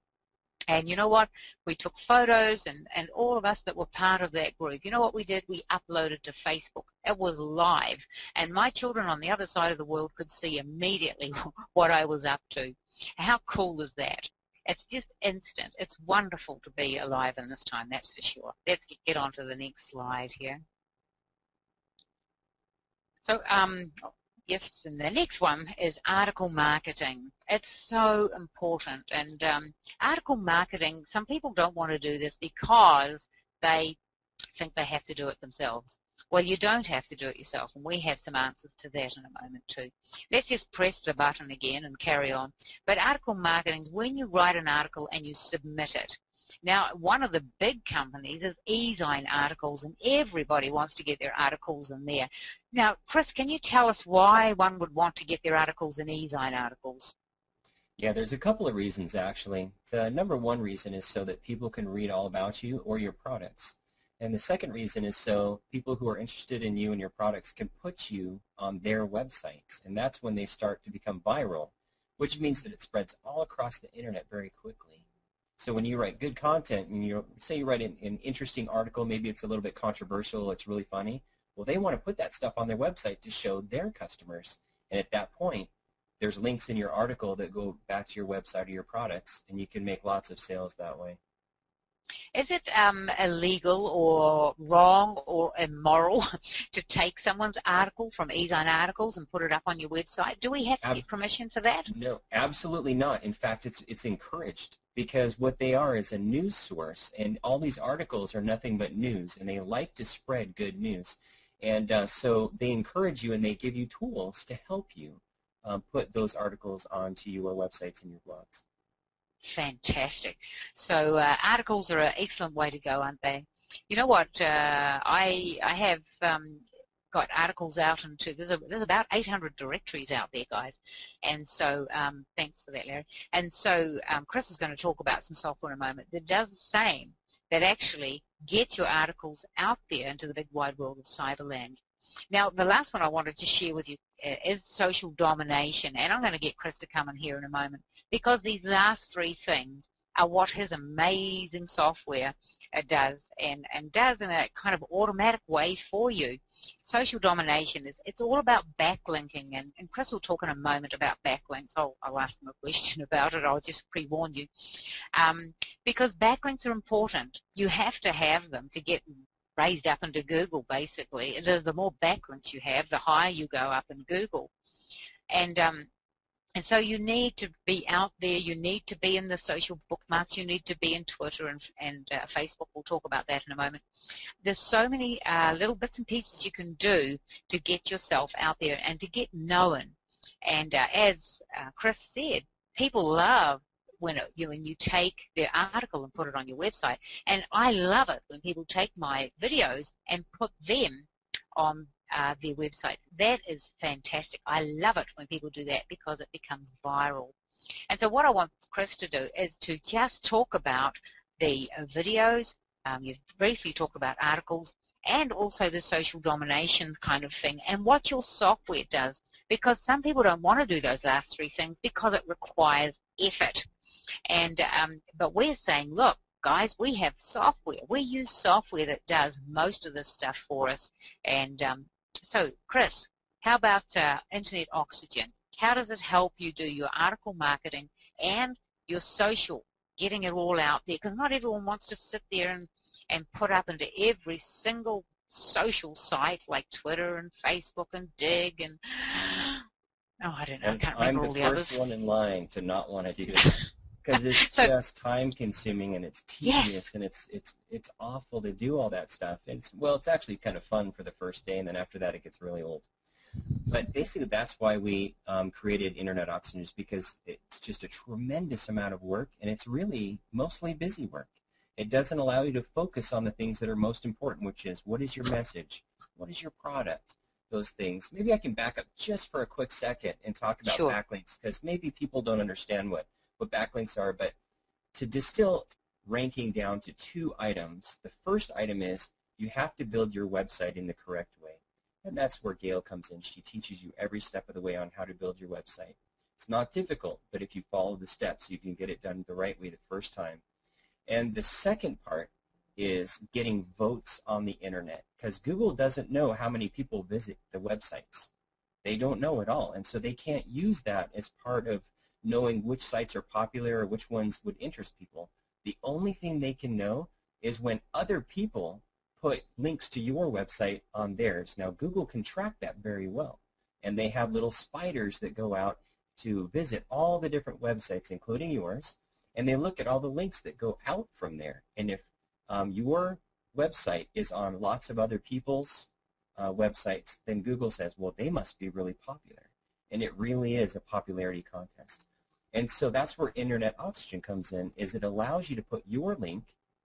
And you know what? We took photos and all of us that were part of that group, you know what we did? We uploaded to Facebook. It was live. And my children on the other side of the world could see immediately what I was up to. How cool is that? It's just instant. It's wonderful to be alive in this time, that's for sure. Let's get on to the next slide here. So, yes, and the next one is article marketing. It's so important. And article marketing, some people don't want to do this because they think they have to do it themselves. Well, you don't have to do it yourself, and we have some answers to that in a moment too. Let's just press the button again and carry on. But article marketing is when you write an article and you submit it. Now, one of the big companies is e-sign articles, and everybody wants to get their articles in there. Now, Chris, can you tell us why one would want to get their articles in e-sign articles? Yeah, there's a couple of reasons, actually. The number one reason is so that people can read all about you or your products. And the second reason is so people who are interested in you and your products can put you on their websites. And that's when they start to become viral, which means that it spreads all across the internet very quickly. So when you write good content, and say you write an interesting article, maybe it's a little bit controversial, it's really funny, well, they want to put that stuff on their website to show their customers. And at that point, there's links in your article that go back to your website or your products, and you can make lots of sales that way. Is it illegal or wrong or immoral to take someone's article from e-sign articles and put it up on your website? Do we have to get permission for that? No, absolutely not. In fact, it's encouraged, because what they are is a news source, and all these articles are nothing but news, and they like to spread good news. And so they encourage you, and they give you tools to help you put those articles onto your websites and your blogs. Fantastic. So articles are an excellent way to go, aren't they? You know what? I have got articles out into, there's about 800 directories out there, guys. And so thanks for that, Larry. And so Chris is going to talk about some software in a moment that does the same, that actually gets your articles out there into the big wide world of Cyberland. Now, the last one I wanted to share with you is social domination, and I'm going to get Chris to come in here in a moment, because these last three things are what his amazing software does, and does in a kind of automatic way for you. Social domination it's all about backlinking, and Chris will talk in a moment about backlinks. I'll ask him a question about it. I'll just pre-warn you, because backlinks are important. You have to have them to get raised up into Google, basically. The more backlinks you have, the higher you go up in Google. And so you need to be out there. You need to be in the social bookmarks. You need to be in Twitter and Facebook. We'll talk about that in a moment. There's so many little bits and pieces you can do to get yourself out there and to get known. And as Chris said, people love when you take their article and put it on your website. And I love it when people take my videos and put them on their websites. That is fantastic. I love it when people do that because it becomes viral. And so what I want Chris to do is to just talk about the videos, you've briefly talked about articles, and also the social domination kind of thing, and what your software does, because some people don't want to do those last three things because it requires effort. And but we're saying, look, guys, we have software. We use software that does most of this stuff for us. And so, Chris, how about Internet Oxygen? How does it help you do your article marketing and your social, getting it all out there? Because not everyone wants to sit there and put up into every single social site like Twitter and Facebook and Dig and, oh, I don't know, I can't remember all the others. I'm the first one in line to not want to do that. Because it's just time-consuming and it's tedious, and it's awful to do all that stuff. And it's actually kind of fun for the first day, and then after that it gets really old. But basically that's why we created Internet Oxygen, is because it's just a tremendous amount of work, and it's really mostly busy work. It doesn't allow you to focus on the things that are most important, which is, what is your message? What is your product? Those things. Maybe I can back up just for a quick second and talk about backlinks, because maybe people don't understand what backlinks are, but to distill ranking down to two items, the first item is you have to build your website in the correct way. And that's where Gail comes in. She teaches you every step of the way on how to build your website. It's not difficult, but if you follow the steps, you can get it done the right way the first time. And the second part is getting votes on the internet, because Google doesn't know how many people visit the websites. They don't know at all, and so they can't use that as part of knowing which sites are popular or which ones would interest people. The only thing they can know is when other people put links to your website on theirs. Now, Google can track that very well, and they have little spiders that go out to visit all the different websites, including yours, and they look at all the links that go out from there. And if your website is on lots of other people's websites, then Google says, well, they must be really popular. And it really is a popularity contest. And so that's where Internet Oxygen comes in, is it allows you to put your link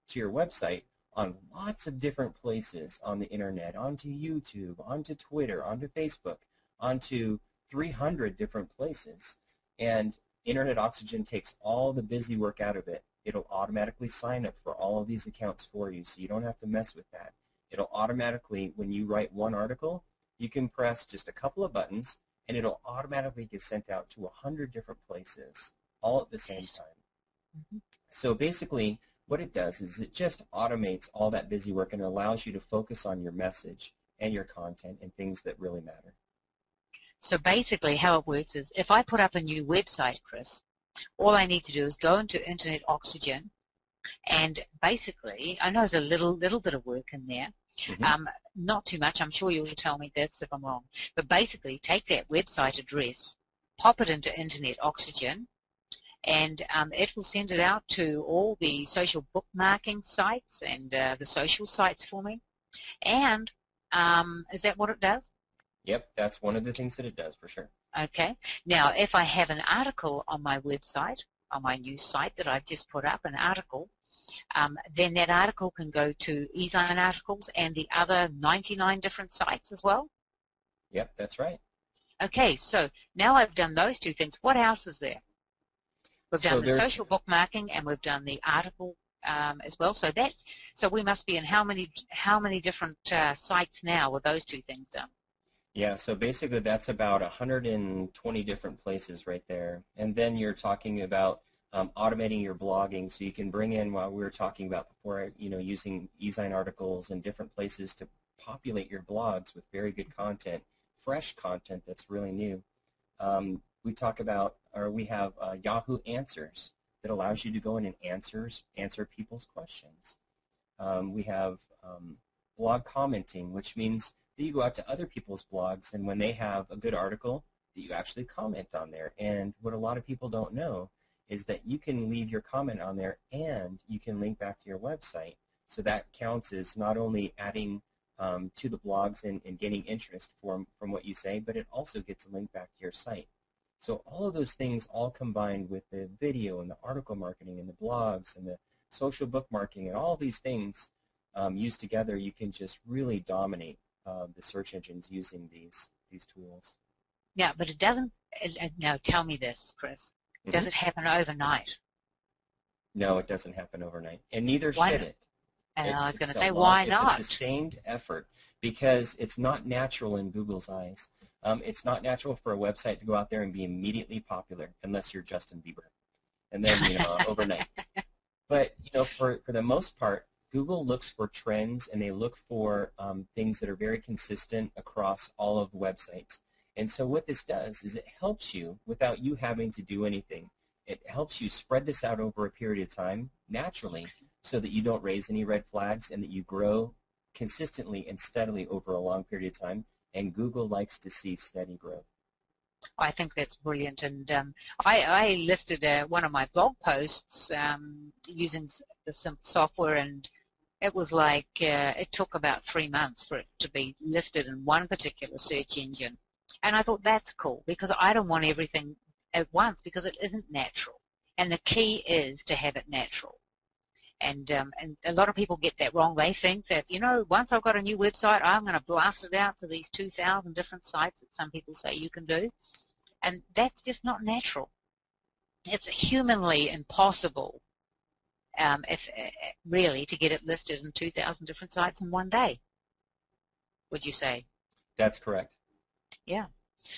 to your website on lots of different places on the internet, onto YouTube, onto Twitter, onto Facebook, onto 300 different places. And Internet Oxygen takes all the busy work out of it. It'll automatically sign up for all of these accounts for you, so you don't have to mess with that. It'll automatically, when you write one article, you can press just a couple of buttons, and it'll automatically get sent out to 100 different places all at the same time. So basically, what it does is it just automates all that busy work and allows you to focus on your message and your content and things that really matter. So basically how it works is, if I put up a new website, Chris, all I need to do is go into Internet Oxygen, and basically, I know there's a little bit of work in there, not too much. I'm sure you'll tell me this if I'm wrong. But basically, take that website address, pop it into Internet Oxygen, and it will send it out to all the social bookmarking sites and the social sites for me. And is that what it does? Yep, that's one of the things that it does, for sure. Okay. Now, if I have an article on my website, on my new site that I've just put up, an article, then that article can go to eZine Articles and the other 99 different sites as well? Yep, that's right. Okay, so now I've done those two things. What else is there? We've done the social bookmarking, and we've done the article as well. So we must be in how many different sites now with those two things done? Yeah, so basically that's about 120 different places right there. And then you're talking about automating your blogging, so you can bring in, what we were talking about before, using eZine Articles and different places to populate your blogs with very good content, fresh content that's really new. We talk about, or we have Yahoo Answers that allows you to go in and answer people's questions. We have blog commenting, which means that you go out to other people's blogs, and when they have a good article, that you actually comment on there. And what a lot of people don't know is that you can leave your comment on there, and you can link back to your website. So that counts as not only adding to the blogs and gaining interest from what you say, but it also gets a link back to your site. So all of those things all combined with the video and the article marketing and the blogs and the social bookmarking and all these things used together, you can just really dominate the search engines using these tools. Yeah, but it doesn't, now tell me this, Chris, does it happen overnight? No, it doesn't happen overnight, and neither Why should not? it. And I was going to a say, why It's a not? sustained effort because it's not natural in Google's eyes. It's not natural for a website to go out there and be immediately popular unless you're Justin Bieber, and then overnight. But for the most part, Google looks for trends and they look for things that are very consistent across all of the websites. And so what this does is it helps you without you having to do anything. It helps you spread this out over a period of time naturally so that you don't raise any red flags and that you grow consistently and steadily over a long period of time. And Google likes to see steady growth. I think that's brilliant, and I listed one of my blog posts using the software, and it was like it took about 3 months for it to be listed in one particular search engine. And I thought that's cool because I don't want everything at once because it isn't natural. And the key is to have it natural. And a lot of people get that wrong. They think that, once I've got a new website, I'm going to blast it out to these 2,000 different sites that some people say you can do. And that's just not natural. It's humanly impossible, really, to get it listed in 2,000 different sites in one day, would you say? That's correct. Yeah.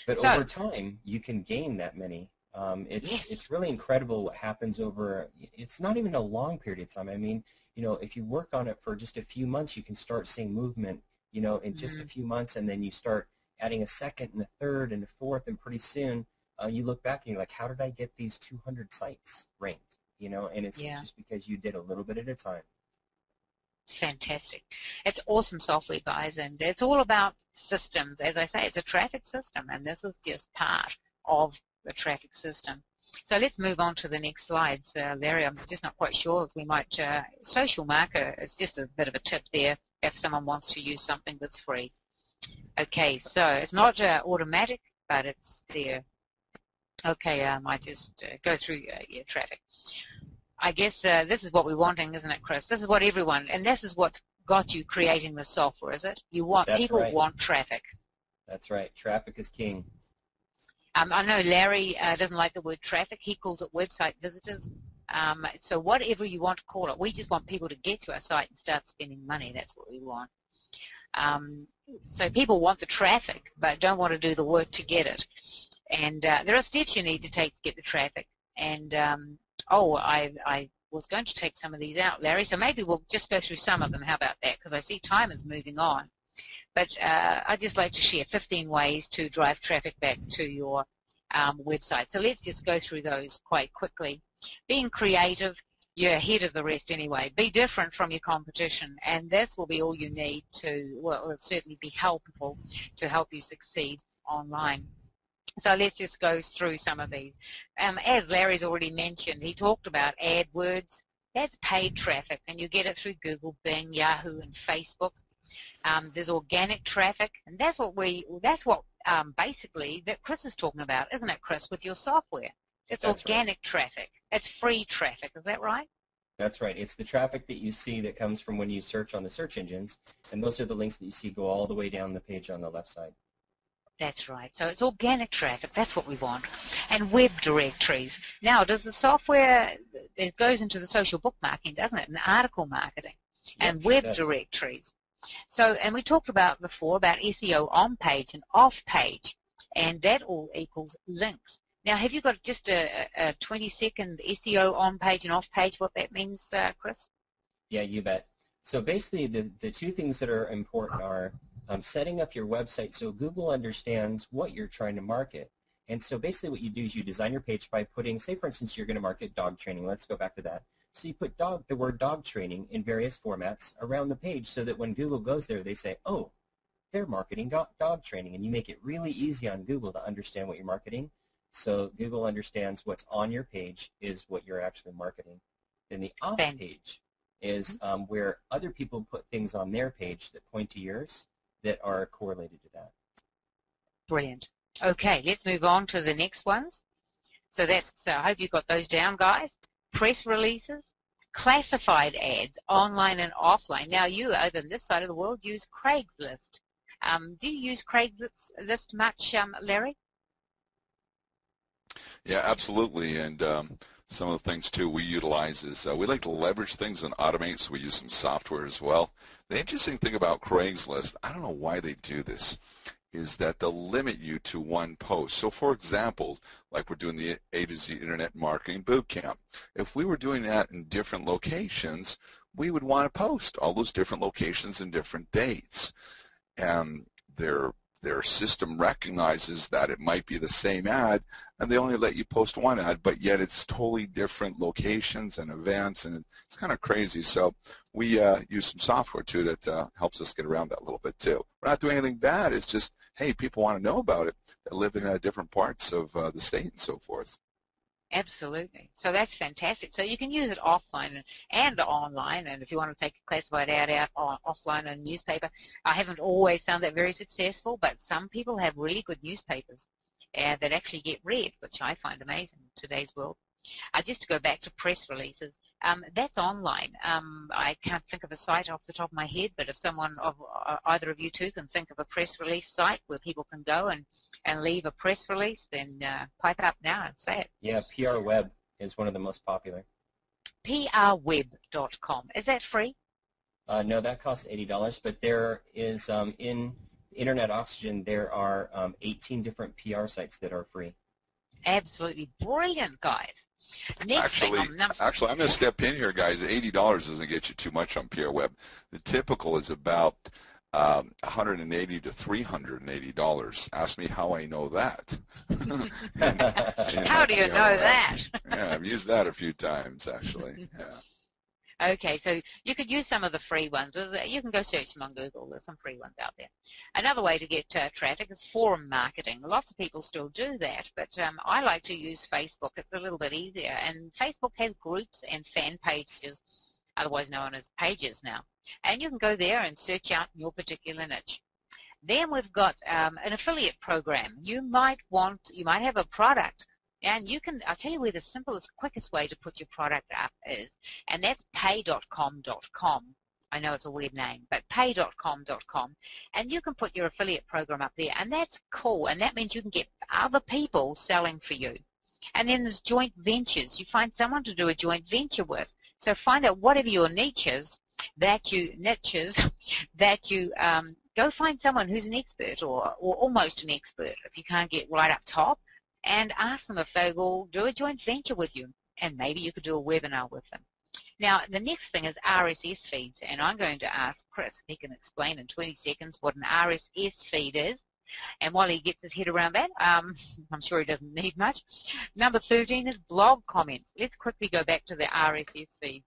But over time, you can gain that many. Yes. It's really incredible what happens over, it's not even a long period of time. I mean, if you work on it for just a few months, you can start seeing movement, in just a few months, and then you start adding a second and a third and a fourth, and pretty soon you look back and you're like, how did I get these 200 sites ranked? And it's just because you did a little bit at a time. Fantastic. It's awesome software, guys, and it's all about systems. As I say, it's a traffic system, and this is just part of the traffic system. So let's move on to the next slides. Larry, I'm just not quite sure if we might, social marker, it's just a bit of a tip there if someone wants to use something that's free. Okay, so it's not automatic, but it's there. Okay, I might just go through your traffic. I guess this is what we're wanting, isn't it, Chris? This is what everyone, and this is what's got you creating the software, is it? You want people want traffic. That's right. Traffic is king. I know Larry doesn't like the word traffic. He calls it website visitors. So whatever you want to call it, we just want people to get to our site and start spending money. That's what we want. So people want the traffic but don't want to do the work to get it. And there are steps you need to take to get the traffic. And, I was going to take some of these out, Larry, so maybe we'll just go through some of them. How about that? Because I see time is moving on. But I'd just like to share 15 ways to drive traffic back to your website. So let's just go through those quite quickly. Being creative, you're ahead of the rest anyway. Be different from your competition, and this will be all you need to, well, it'll certainly be helpful to help you succeed online. So let's just go through some of these. As Larry's already mentioned, he talked about AdWords. That's paid traffic, and you get it through Google, Bing, Yahoo, and Facebook. There's organic traffic, and that's what basically that Chris is talking about, isn't it, Chris, with your software? It's organic traffic. It's free traffic. Is that right? That's right. It's the traffic that you see that comes from when you search on the search engines, and those are the links that you see go all the way down the page on the left side. That's right. So it's organic traffic. That's what we want. And web directories. Now, does the software, it goes into the social bookmarking, doesn't it, and article marketing, and web directories. So, and we talked about before about SEO on page and off page, and that all equals links. Now, have you got just a 20-second SEO on page and off page, what that means, Chris? Yeah, you bet. So basically, the two things that are important are setting up your website so Google understands what you're trying to market. And so basically what you do is you design your page by putting, say for instance, you're going to market dog training. Let's go back to that. So you put the word dog training in various formats around the page so that when Google goes there, they say, oh, they're marketing dog training. And you make it really easy on Google to understand what you're marketing. So Google understands what's on your page is what you're actually marketing. Then the off page is where other people put things on their page that point to yours that are correlated to that. Brilliant. Okay, let's move on to the next ones. So that's, I hope you got those down, guys. Press releases, classified ads, online and offline. Now, you over on this side of the world use Craigslist. Do you use Craigslist much, Larry? Yeah, absolutely. And Some of the things too we utilize is we like to leverage things and automate, so we use some software as well. The interesting thing about Craigslist, I don't know why they do this, is that they'll limit you to one post. So for example, like we're doing the A to Z Internet Marketing Bootcamp, if we were doing that in different locations, we would want to post all those different locations and different dates. And their system recognizes that it might be the same ad, and they only let you post one ad, but yet it's totally different locations and events, and it's kind of crazy. So we use some software too that helps us get around that a little bit too. We're not doing anything bad. It's just, hey, people want to know about it that live in different parts of the state and so forth. Absolutely. So that's fantastic. So you can use it offline and online, and if you want to take a classified ad out offline in a newspaper. I haven't always found that very successful, but some people have really good newspapers that actually get read, which I find amazing in today's world. Just to go back to press releases, that's online. I can't think of a site off the top of my head, but if someone of either of you two can think of a press release site where people can go and leave a press release, then pipe up now and say it. Yeah, PR Web is one of the most popular. prweb.com. Is that free? No, that costs $80, but there is, in Internet Oxygen, there are 18 different PR sites that are free. Absolutely brilliant, guys. Actually, I'm going to step in here, guys. $80 doesn't get you too much on PR Web. The typical is about $180 to $380. Ask me how I know that. How do you know that? Yeah, I've used that a few times, actually. Yeah. Okay, so you could use some of the free ones. You can go search them on Google. There's some free ones out there. Another way to get traffic is forum marketing. Lots of people still do that, but I like to use Facebook. It's a little bit easier. And Facebook has groups and fan pages, otherwise known as pages now. And you can go there and search out your particular niche. Then we've got an affiliate program. You might have a product, and you can, I'll tell you where the simplest, quickest way to put your product up is, and that's pay.com.com. I know it's a weird name, but pay.com.com, and you can put your affiliate program up there, and that's cool, and that means you can get other people selling for you. And then there's joint ventures. You find someone to do a joint venture with. So find out whatever your niches that you go find someone who's an expert or almost an expert if you can't get right up top, and ask them if they will do a joint venture with you, and maybe you could do a webinar with them. Now, the next thing is RSS feeds, and I'm going to ask Chris if he can explain in 20 seconds what an RSS feed is. And while he gets his head around that, I'm sure he doesn't need much. Number 13 is blog comments. Let's quickly go back to the RSS feeds.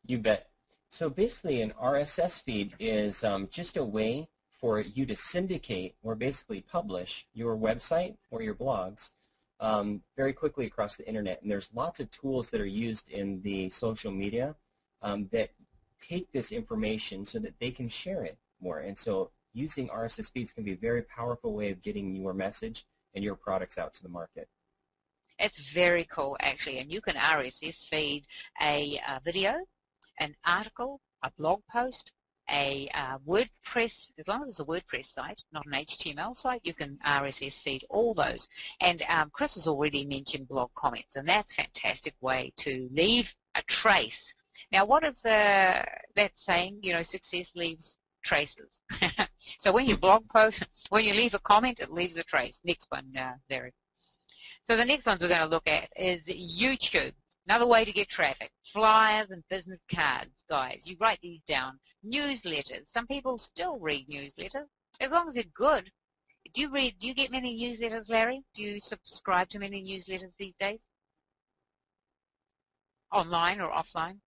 You bet. So basically an RSS feed is just a way for you to syndicate or basically publish your website or your blogs very quickly across the internet. And there's lots of tools that are used in the social media that take this information so that they can share it more. And so using RSS feeds can be a very powerful way of getting your message and your products out to the market. It's very cool, actually, and you can RSS feed a video, an article, a blog post, a WordPress, as long as it's a WordPress site, not an HTML site, you can RSS feed all those. And Chris has already mentioned blog comments, and that's a fantastic way to leave a trace. Now, what is that saying? You know, success leaves traces. So when you blog post, when you leave a comment, it leaves a trace. Next one, Larry. So the next ones we're going to look at is YouTube. Another way to get traffic. Flyers and business cards, guys. You write these down. Newsletters. Some people still read newsletters, as long as they're good. Do you get many newsletters, Larry? Do you subscribe to many newsletters these days? Online or offline?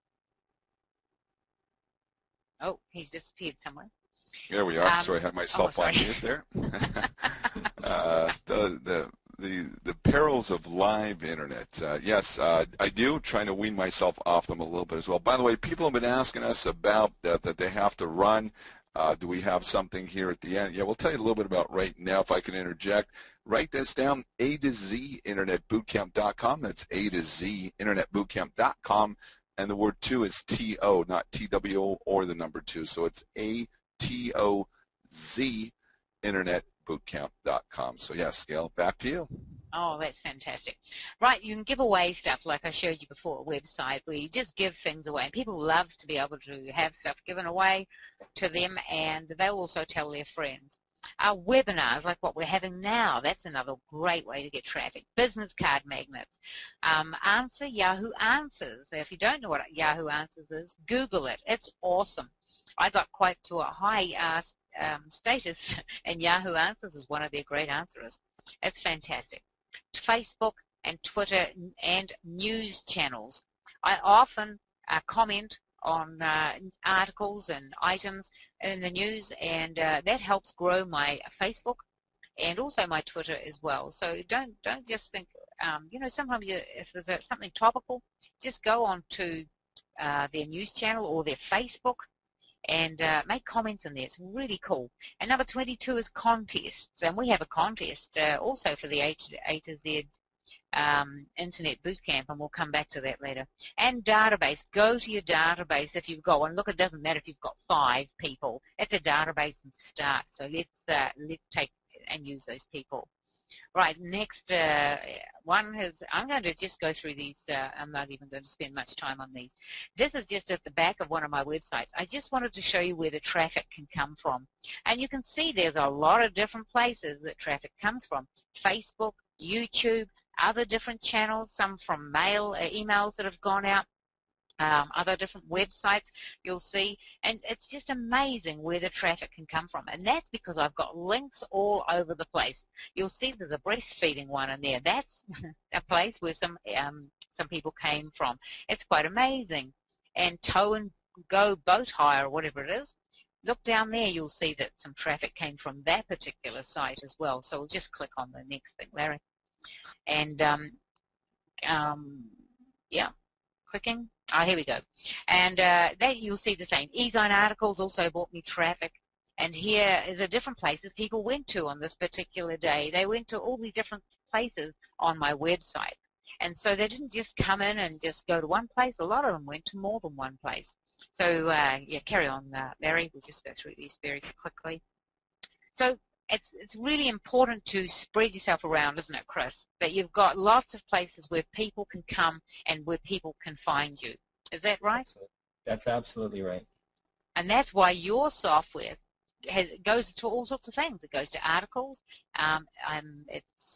Oh, he's disappeared somewhere. There we are. So I had myself on mute there. The perils of live internet. Yes, I do, trying to wean myself off them a little bit as well. By the way, people have been asking us about that they have to run. Do we have something here at the end? Yeah, we'll tell you a little bit about right now, if I can interject. Write this down, A to Z internetbootcamp.com. That's A to Z internetbootcamp.com. And the word 2 is T-O, not T-W or the number 2. So it's A-T-O-Z internetbootcamp.com. So yes, Gail, back to you. Oh, that's fantastic. Right, you can give away stuff like I showed you before, a website where you just give things away. And people love to be able to have stuff given away to them, and they'll also tell their friends. Our webinars, like what we're having now, that's another great way to get traffic. Business card magnets. Answer Yahoo Answers. If you don't know what Yahoo Answers is, Google it. It's awesome. I got quite to a high status, and Yahoo Answers is one of their great answerers. It's fantastic. Facebook and Twitter and news channels. I often comment on articles and items in the news, and that helps grow my Facebook and also my Twitter as well. So don't just think, you know, sometimes if there's something topical, just go on to their news channel or their Facebook and make comments in there. It's really cool. And number 22 is contests, and we have a contest also for the A to Z Internet Bootcamp, and we'll come back to that later. And database. Go to your database if you've got one. Look, it doesn't matter if you've got 5 people. It's a database and start. So let's take and use those people. Right, next one is, I'm going to just go through these. I'm not even going to spend much time on these. This is just at the back of one of my websites. I just wanted to show you where the traffic can come from. And you can see there's a lot of different places that traffic comes from. Facebook, YouTube, other different channels, some from mail, emails that have gone out. Other different websites you'll see, and it's just amazing where the traffic can come from, and that's because I've got links all over the place. You'll see there's a breastfeeding one in there. That's a place where some people came from. It's quite amazing. And tow and go boat hire, or whatever it is. Look down there, you'll see that some traffic came from that particular site as well. So we'll just click on the next thing, Larry. And yeah, clicking. Oh, here we go. And that you'll see the same. E-Zine articles also brought me traffic. And here are the different places people went to on this particular day. They went to all these different places on my website. And so they didn't just come in and just go to one place. A lot of them went to more than one place. So, yeah, carry on, Larry. We'll just go through these very quickly. So it's really important to spread yourself around, isn't it, Chris? That you've got lots of places where people can come and where people can find you. Is that right? That's absolutely right. And that's why your software goes to all sorts of things. It goes to articles.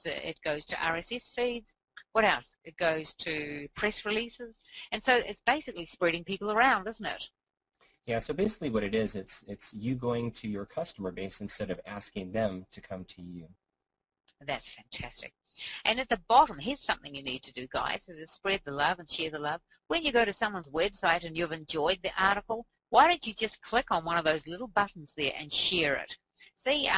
It goes to RSS feeds. What else? It goes to press releases. And so it's basically spreading people around, isn't it? Yeah, so basically what it is, it's you going to your customer base instead of asking them to come to you. That's fantastic. And at the bottom, here's something you need to do, guys, is to spread the love and share the love. When you go to someone's website and you've enjoyed the article, why don't you just click on one of those little buttons there and share it? See,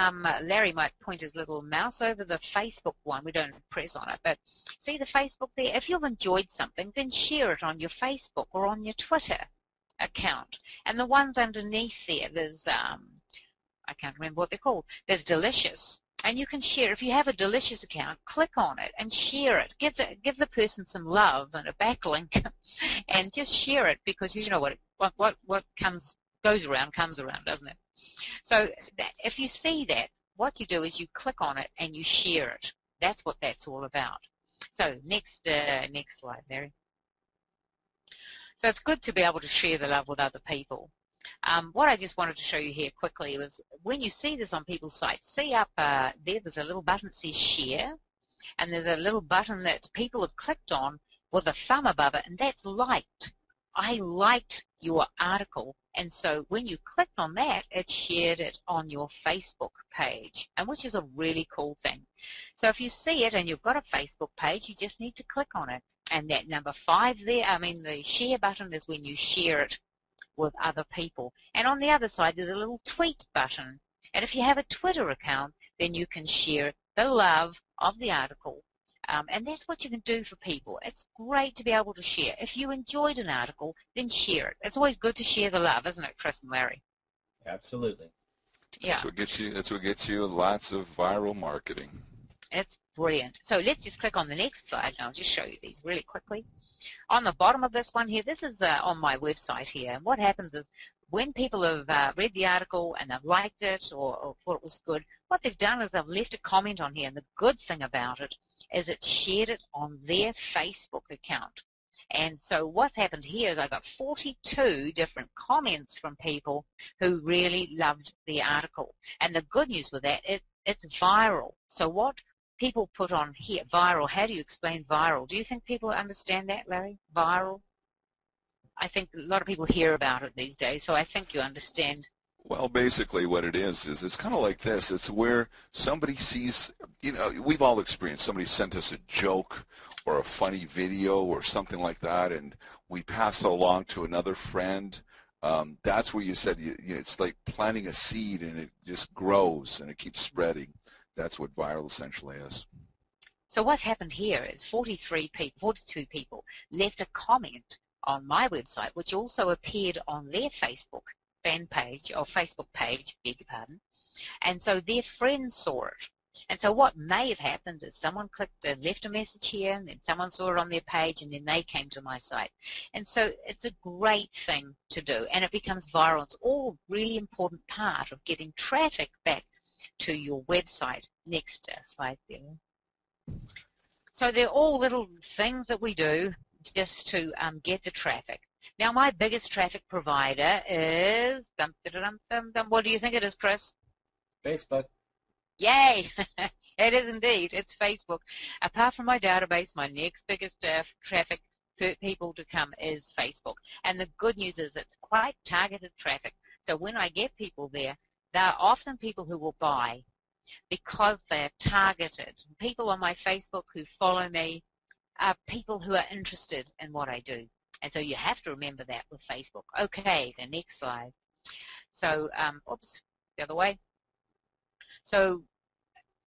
Larry might point his little mouse over the Facebook one. We don't press on it, but see the Facebook there? If you've enjoyed something, then share it on your Facebook or on your Twitter account. And the ones underneath there, there's, I can't remember what they're called, there's Delicious. And you can share, if you have a Delicious account, click on it and share it. Give the person some love and a backlink and just share it, because you know what goes around comes around, doesn't it? So if you see that, what you do is you click on it and you share it. That's what that's all about. So next slide, Mary. So it's good to be able to share the love with other people. What I just wanted to show you here quickly was when you see this on people's sites, see up there's a little button that says share, and there's a little button that people have clicked on with a thumb above it, and that's liked. I liked your article, and so when you clicked on that, it shared it on your Facebook page, and which is a really cool thing. So if you see it and you've got a Facebook page, you just need to click on it. And that number 5 there, the share button is when you share it with other people. And on the other side, there's a little tweet button. And if you have a Twitter account, then you can share the love of the article. And that's what you can do for people. It's great to be able to share. If you enjoyed an article, then share it. It's always good to share the love, isn't it, Chris and Larry? Absolutely. Yeah. That's what gets you lots of viral marketing. It's brilliant. So let's just click on the next slide, and I'll just show you these really quickly. On the bottom of this one here, this is on my website here, and what happens is when people have read the article and they've liked it or thought it was good, what they've done is they've left a comment on here, and the good thing about it is it shared it on their Facebook account. And so what's happened here is I got 42 different comments from people who really loved the article. And the good news with that, it's viral. So what people put on here, viral, how do you explain viral? Do you think people understand that, Larry? Viral? I think a lot of people hear about it these days, so I think you understand. Well, basically what it is it's kind of like this. It's where somebody sees, we've all experienced somebody sent us a joke or a funny video or something like that, and we pass it along to another friend. That's where you said it's like planting a seed, and it just grows and it keeps spreading. That's what viral essentially is. So what's happened here is 42 people left a comment on my website, which also appeared on their Facebook fan page, or Facebook page, beg your pardon, and so their friends saw it. And so what may have happened is someone clicked and left a message here, and then someone saw it on their page, and then they came to my site. And so it's a great thing to do, and it becomes viral. It's all a really important part of getting traffic back to your website. Next slide there. So they're all little things that we do just to get the traffic. Now, my biggest traffic provider is, what do you think it is, Chris? Facebook. Yay! It is indeed. It's Facebook. Apart from my database, my next biggest traffic for people to come is Facebook. And the good news is it's quite targeted traffic. So when I get people there, they're often people who will buy because they're targeted. People on my Facebook who follow me are people who are interested in what I do. And so you have to remember that with Facebook. Okay, the next slide. So, oops, the other way. So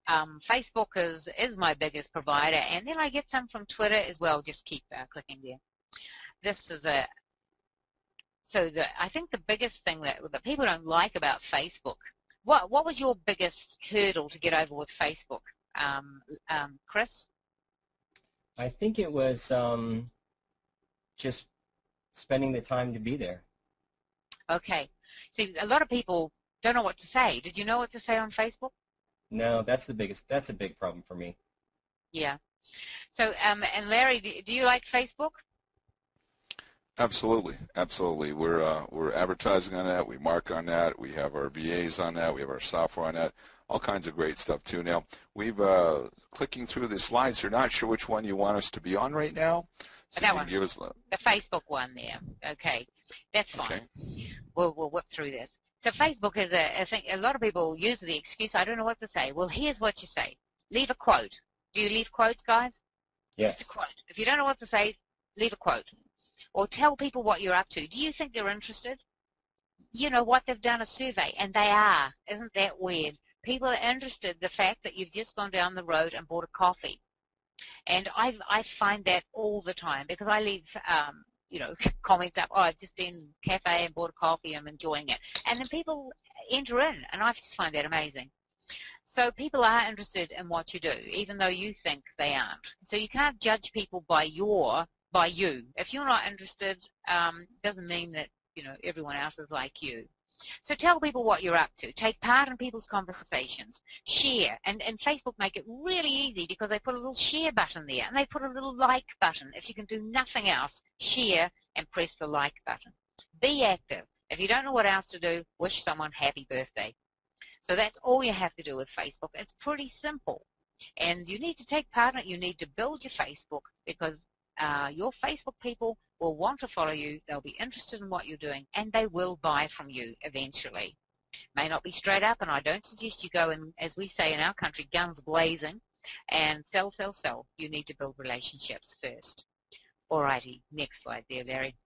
Facebook is my biggest provider, and then I get some from Twitter as well. Just keep clicking there. This is I think the biggest thing that people don't like about Facebook, what was your biggest hurdle to get over with Facebook, Chris? I think it was just spending the time to be there. Okay. See, a lot of people don't know what to say. Did you know what to say on Facebook? No, that's a big problem for me. Yeah. So, and Larry, do you like Facebook? Absolutely, absolutely. We're advertising on that. We mark on that. We have our VAs on that. We have our software on that. All kinds of great stuff too. Now, we've clicking through the slides. You're not sure which one you want us to be on right now. So that one. give us the Facebook one there. Okay, that's fine. Okay. We'll whip through this. So Facebook is I think a lot of people use the excuse, I don't know what to say. Well, here's what you say. Leave a quote. Do you leave quotes, guys? Yes. Just a quote. If you don't know what to say, leave a quote. Or tell people what you're up to. Do you think they're interested? You know what, they've done a survey, and they are. Isn't that weird? People are interested in the fact that you've just gone down the road and bought a coffee. And I find that all the time because I leave comments up, oh, I've just been cafe and bought a coffee, I'm enjoying it. And then people enter in, and I just find that amazing. So people are interested in what you do, even though you think they aren't. So you can't judge people by you. If you're not interested, doesn't mean that everyone else is like you. So tell people what you're up to. Take part in people's conversations. Share. And Facebook make it really easy because they put a little share button there, and they put a little like button. If you can do nothing else, share and press the like button. Be active. If you don't know what else to do, wish someone happy birthday. So that's all you have to do with Facebook. It's pretty simple. And you need to take part in it. You need to build your Facebook because your Facebook people will want to follow you, they'll be interested in what you're doing, and they will buy from you eventually. May not be straight up, and I don't suggest you go in, as we say in our country, guns blazing, and sell, sell, sell. You need to build relationships first. Alrighty, next slide there, Larry.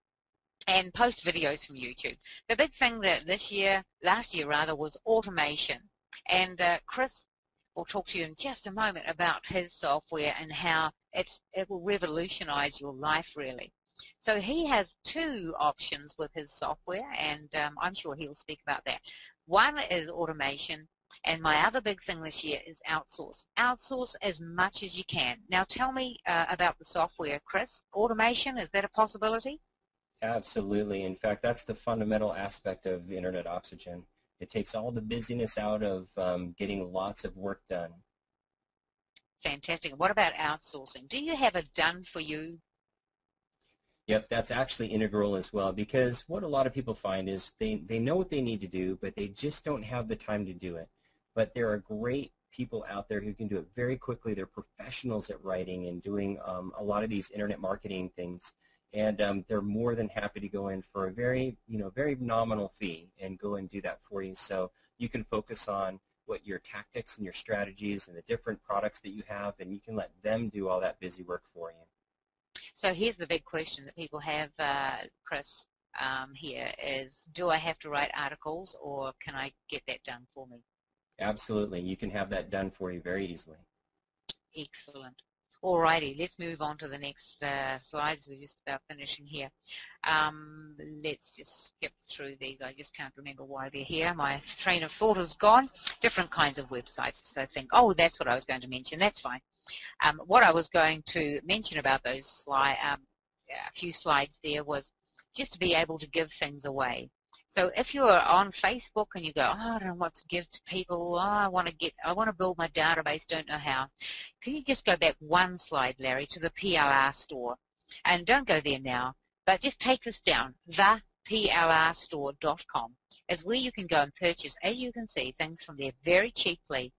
And post videos from YouTube. The big thing that last year rather, was automation. And Chris will talk to you in just a moment about his software and how it will revolutionize your life, really. So he has two options with his software, and I'm sure he'll speak about that. One is automation, and my other big thing this year is outsource. Outsource as much as you can. Now tell me about the software, Chris. Automation, is that a possibility? Absolutely. In fact, that's the fundamental aspect of Internet Oxygen. It takes all the busyness out of getting lots of work done. Fantastic. What about outsourcing? Do you have it done for you? Yep, that's actually integral as well, because what a lot of people find is they know what they need to do, but they just don't have the time to do it. But there are great people out there who can do it very quickly. They're professionals at writing and doing a lot of these internet marketing things, and they're more than happy to go in for a very nominal fee and go and do that for you. So you can focus on what your tactics and your strategies and the different products that you have, and you can let them do all that busy work for you. So here's the big question that people have, Chris, here is, do I have to write articles, or can I get that done for me? Absolutely. You can have that done for you very easily. Excellent. Alrighty, let's move on to the next slides. We're just about finishing here. Let's just skip through these. I just can't remember why they're here. My train of thought is gone. Different kinds of websites. So I think, oh, that's what I was going to mention. That's fine. What I was going to mention about those a few slides there was just to be able to give things away. So if you're on Facebook and you go, oh, I don't know what to give to people, oh, I want to build my database, don't know how. Can you just go back one slide, Larry, to the PLR store? And don't go there now, but just take this down. theplrstore.com is where you can go and purchase, as you can see, things from there very cheaply.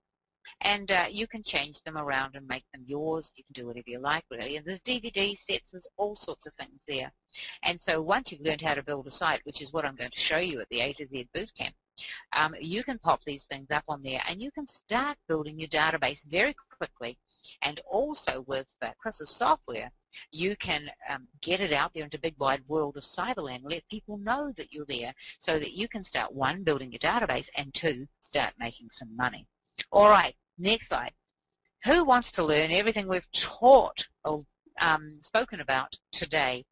And you can change them around and make them yours. You can do whatever you like, really. And there's DVD sets, there's all sorts of things there. And so once you've learned how to build a site, which is what I'm going to show you at the A to Z Bootcamp, you can pop these things up on there, and you can start building your database very quickly. And also with Chris's software, you can get it out there into big wide world of Cyberland and let people know that you're there, so that you can start, one, building your database, and two, start making some money. All right, next slide. Who wants to learn everything we've taught or spoken about today?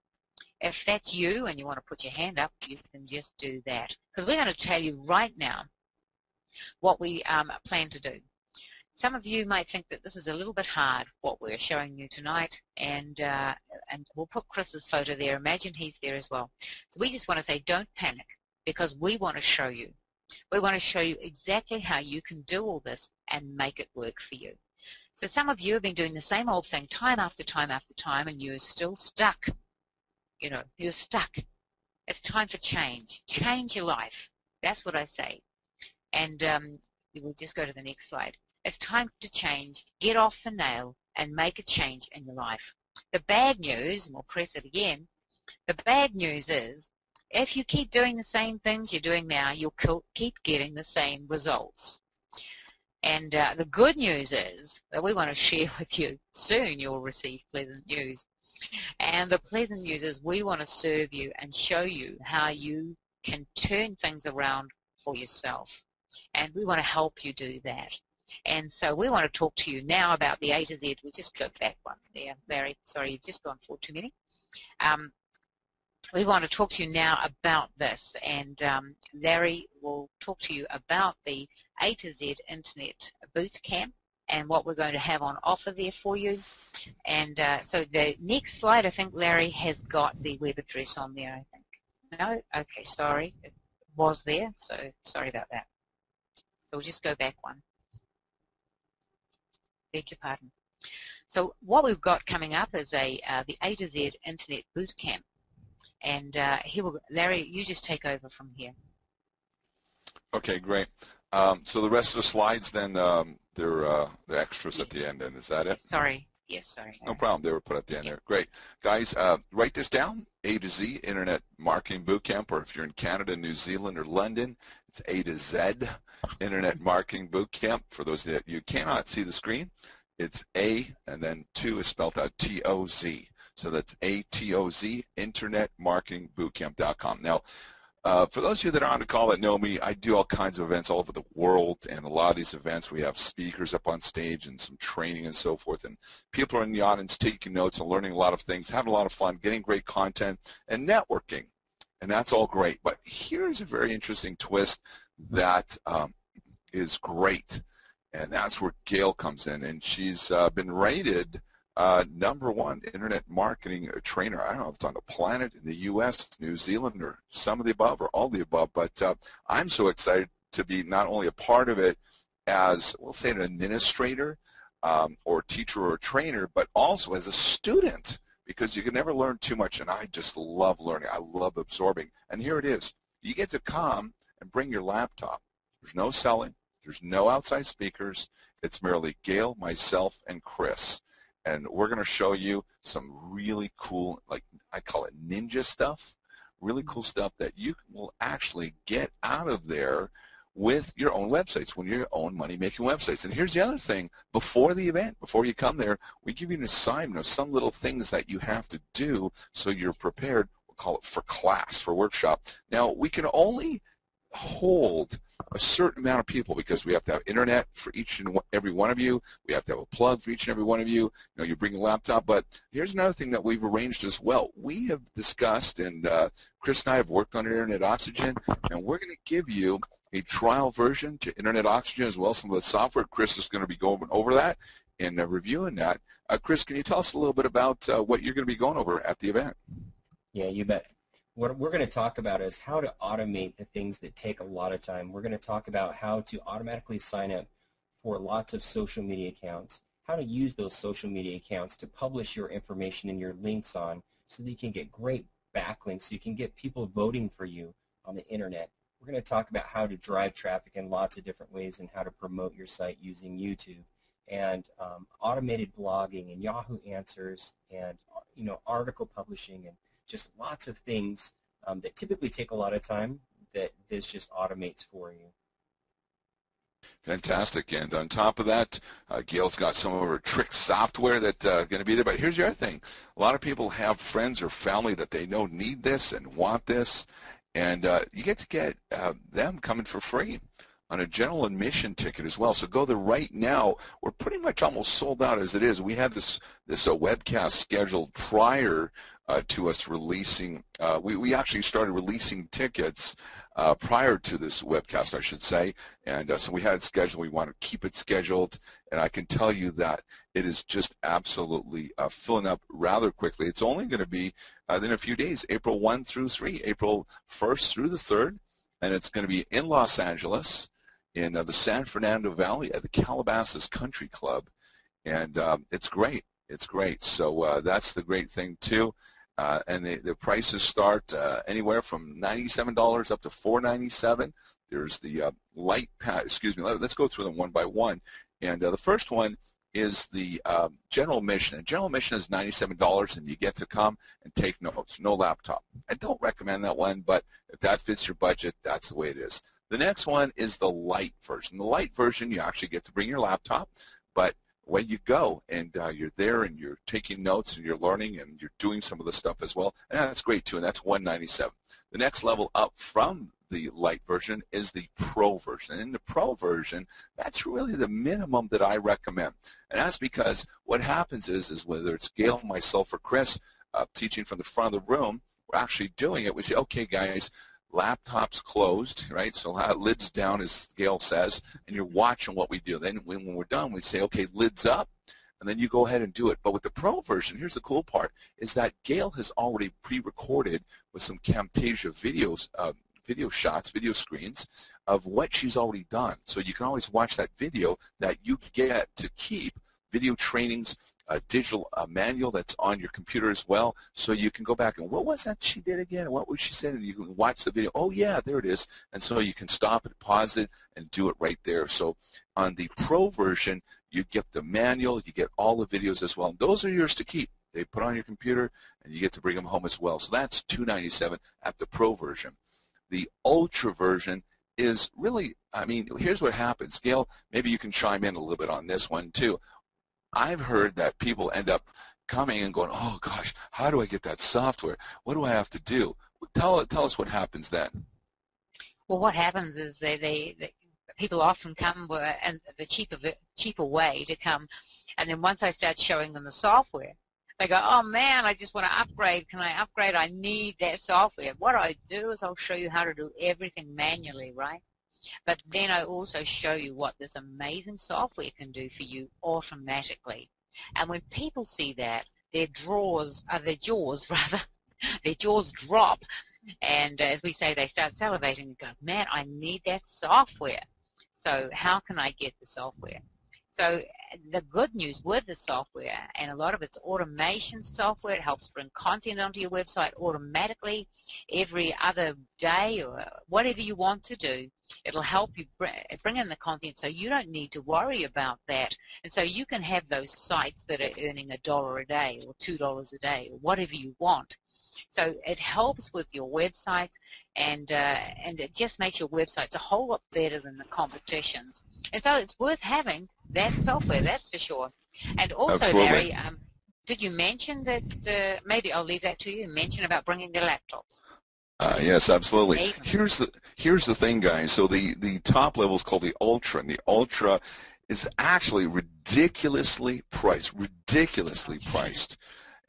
If that's you and you want to put your hand up, you can just do that. Because we're going to tell you right now what we plan to do. Some of you might think that this is a little bit hard, what we're showing you tonight, and we'll put Chris's photo there. Imagine he's there as well. So we just want to say, don't panic, because we want to show you. We want to show you exactly how you can do all this and make it work for you. So some of you have been doing the same old thing time after time after time, and you're still stuck. You know, you're stuck. It's time for change. Change your life. That's what I say. And we'll just go to the next slide. It's time to change. Get off the nail and make a change in your life. The bad news, and we'll press it again, the bad news is, if you keep doing the same things you're doing now, you'll keep getting the same results. And the good news is that we want to share with you, soon you'll receive pleasant news. And the pleasant news is we want to serve you and show you how you can turn things around for yourself. And we want to help you do that. And so we want to talk to you now about the A to Z. We'll just go back one there, Larry. Sorry, you've just gone forward too many. We want to talk to you now about this, and Larry will talk to you about the A to Z Internet Bootcamp and what we're going to have on offer there for you. And so the next slide, I think Larry has got the web address on there, I think. No? Okay, sorry. It was there, so sorry about that. So we'll just go back one. Beg your pardon. So what we've got coming up is the A to Z Internet Bootcamp. And Larry, you just take over from here. Okay, great. So the rest of the slides, then, they're extras at the end, and is that it? Sorry. Yes, sorry. No problem. They were put at the end there. Great. Guys, write this down, A to Z Internet Marketing Bootcamp, or if you're in Canada, New Zealand, or London, it's A to Z Internet Marketing Bootcamp. For those that you cannot see the screen, it's A, and then 2 is spelled out T-O-Z. So that's A-T-O-Z, InternetMarketingBootcamp.com. Now, for those of you that are on the call that know me, I do all kinds of events all over the world, and a lot of these events we have speakers up on stage and some training and so forth, and people are in the audience taking notes and learning a lot of things, having a lot of fun, getting great content, and networking, and that's all great. But here's a very interesting twist that is great, and that's where Gail comes in, and she's been rated #1 internet marketing trainer. I don't know if it's on the planet, in the U.S., New Zealand, or some of the above, or all the above, but I'm so excited to be not only a part of it as, we'll say, an administrator, or teacher or trainer, but also as a student, because you can never learn too much, and I just love learning. I love absorbing. And here it is. You get to come and bring your laptop. There's no selling. There's no outside speakers. It's merely Gail, myself, and Chris. And we're going to show you some really cool, like I call it ninja stuff, really cool stuff that you will actually get out of there with your own websites, when your own money-making websites. And here's the other thing. Before the event, before you come there, we give you an assignment of some little things that you have to do so you're prepared. We'll call it for class, for workshop. Now, we can only hold a certain amount of people because we have to have internet for each and every one of you. We have to have a plug for each and every one of you. You know, you bring a laptop. But here's another thing that we've arranged as well. We have discussed, and Chris and I have worked on Internet Oxygen, and we're going to give you a trial version to Internet Oxygen as well, some of the software. Chris is going to be going over that and reviewing that. Chris, can you tell us a little bit about what you're going to be going over at the event? Yeah, you bet. What we're going to talk about is how to automate the things that take a lot of time. We're going to talk about how to automatically sign up for lots of social media accounts, how to use those social media accounts to publish your information and your links on so that you can get great backlinks, so you can get people voting for you on the internet. We're going to talk about how to drive traffic in lots of different ways and how to promote your site using YouTube, and automated blogging and Yahoo Answers, and article publishing, and just lots of things that typically take a lot of time that this just automates for you. Fantastic. And on top of that, Gail's got some of her trick software that's going to be there. But here's the other thing. A lot of people have friends or family that they know need this and want this. And you get to get them coming for free on a general admission ticket as well. So go there right now. We're pretty much almost sold out as it is. We had this webcast scheduled prior to us releasing. We actually started releasing tickets prior to this webcast, I should say. And so we had it scheduled. We want to keep it scheduled. And I can tell you that it is just absolutely filling up rather quickly. It's only going to be in a few days, April 1 through 3, April 1st through the 3rd. And it's going to be in Los Angeles, in the San Fernando Valley at the Calabasas Country Club. And it's great. It's great. So that's the great thing, too. And the prices start anywhere from $97 up to $497. There's the light pass. Excuse me. Let's go through them one by one. And the first one is the general admission. And general admission is $97, and you get to come and take notes. No laptop. I don't recommend that one, but if that fits your budget, that's the way it is. The next one is the light version. The light version, you actually get to bring your laptop, but away you go, and you're there, and you're taking notes, and you're learning, and you're doing some of the stuff as well, and that's great too, and that's $197. The next level up from the light version is the pro version, and in the pro version, that's really the minimum that I recommend, and that's because what happens is whether it's Gail, myself, or Chris teaching from the front of the room, we're actually doing it. We say, okay, guys, laptop's closed, right? So lids down, as Gail says, and you're watching what we do. Then when we're done, we say, okay, lids up, and then you go ahead and do it. But with the pro version, here's the cool part, is that Gail has already pre-recorded with some Camtasia videos, video shots, video screens of what she's already done. So you can always watch that video that you get to keep, video trainings, a digital manual that's on your computer as well, so you can go back and what was that she did again? What was she saying? And you can watch the video. Oh yeah, there it is. And so you can stop it, pause it, and do it right there. So on the pro version, you get the manual, you get all the videos as well. And those are yours to keep. They put on your computer, and you get to bring them home as well. So that's $297 at the pro version. The ultra version is really, I mean, here's what happens. Gail, maybe you can chime in a little bit on this one too. I've heard that people end up coming and going, oh gosh, how do I get that software? What do I have to do? Tell us what happens then. Well, what happens is they people often come and the cheaper way to come, and then once I start showing them the software, they go, oh man, I just want to upgrade. Can I upgrade? I need that software. What I do is I'll show you how to do everything manually, right? But then I also show you what this amazing software can do for you automatically. And when people see that, their jaws drop. And as we say, they start salivating and go, man, I need that software. So how can I get the software? So the good news with the software, and a lot of it's automation software, it helps bring content onto your website automatically every other day or whatever you want to do. It'll help you bring in the content so you don't need to worry about that. And so you can have those sites that are earning $1 a day or $2 a day or whatever you want. So it helps with your websites, and it just makes your websites a whole lot better than the competition's. And so it's worth having that software, that's for sure. And also, Absolutely. Larry, did you mention that, maybe I'll leave that to you, mention about bringing the laptops? Yes, absolutely. Even. Here's the thing, guys. So the top level is called the Ultra, and the Ultra is actually ridiculously priced.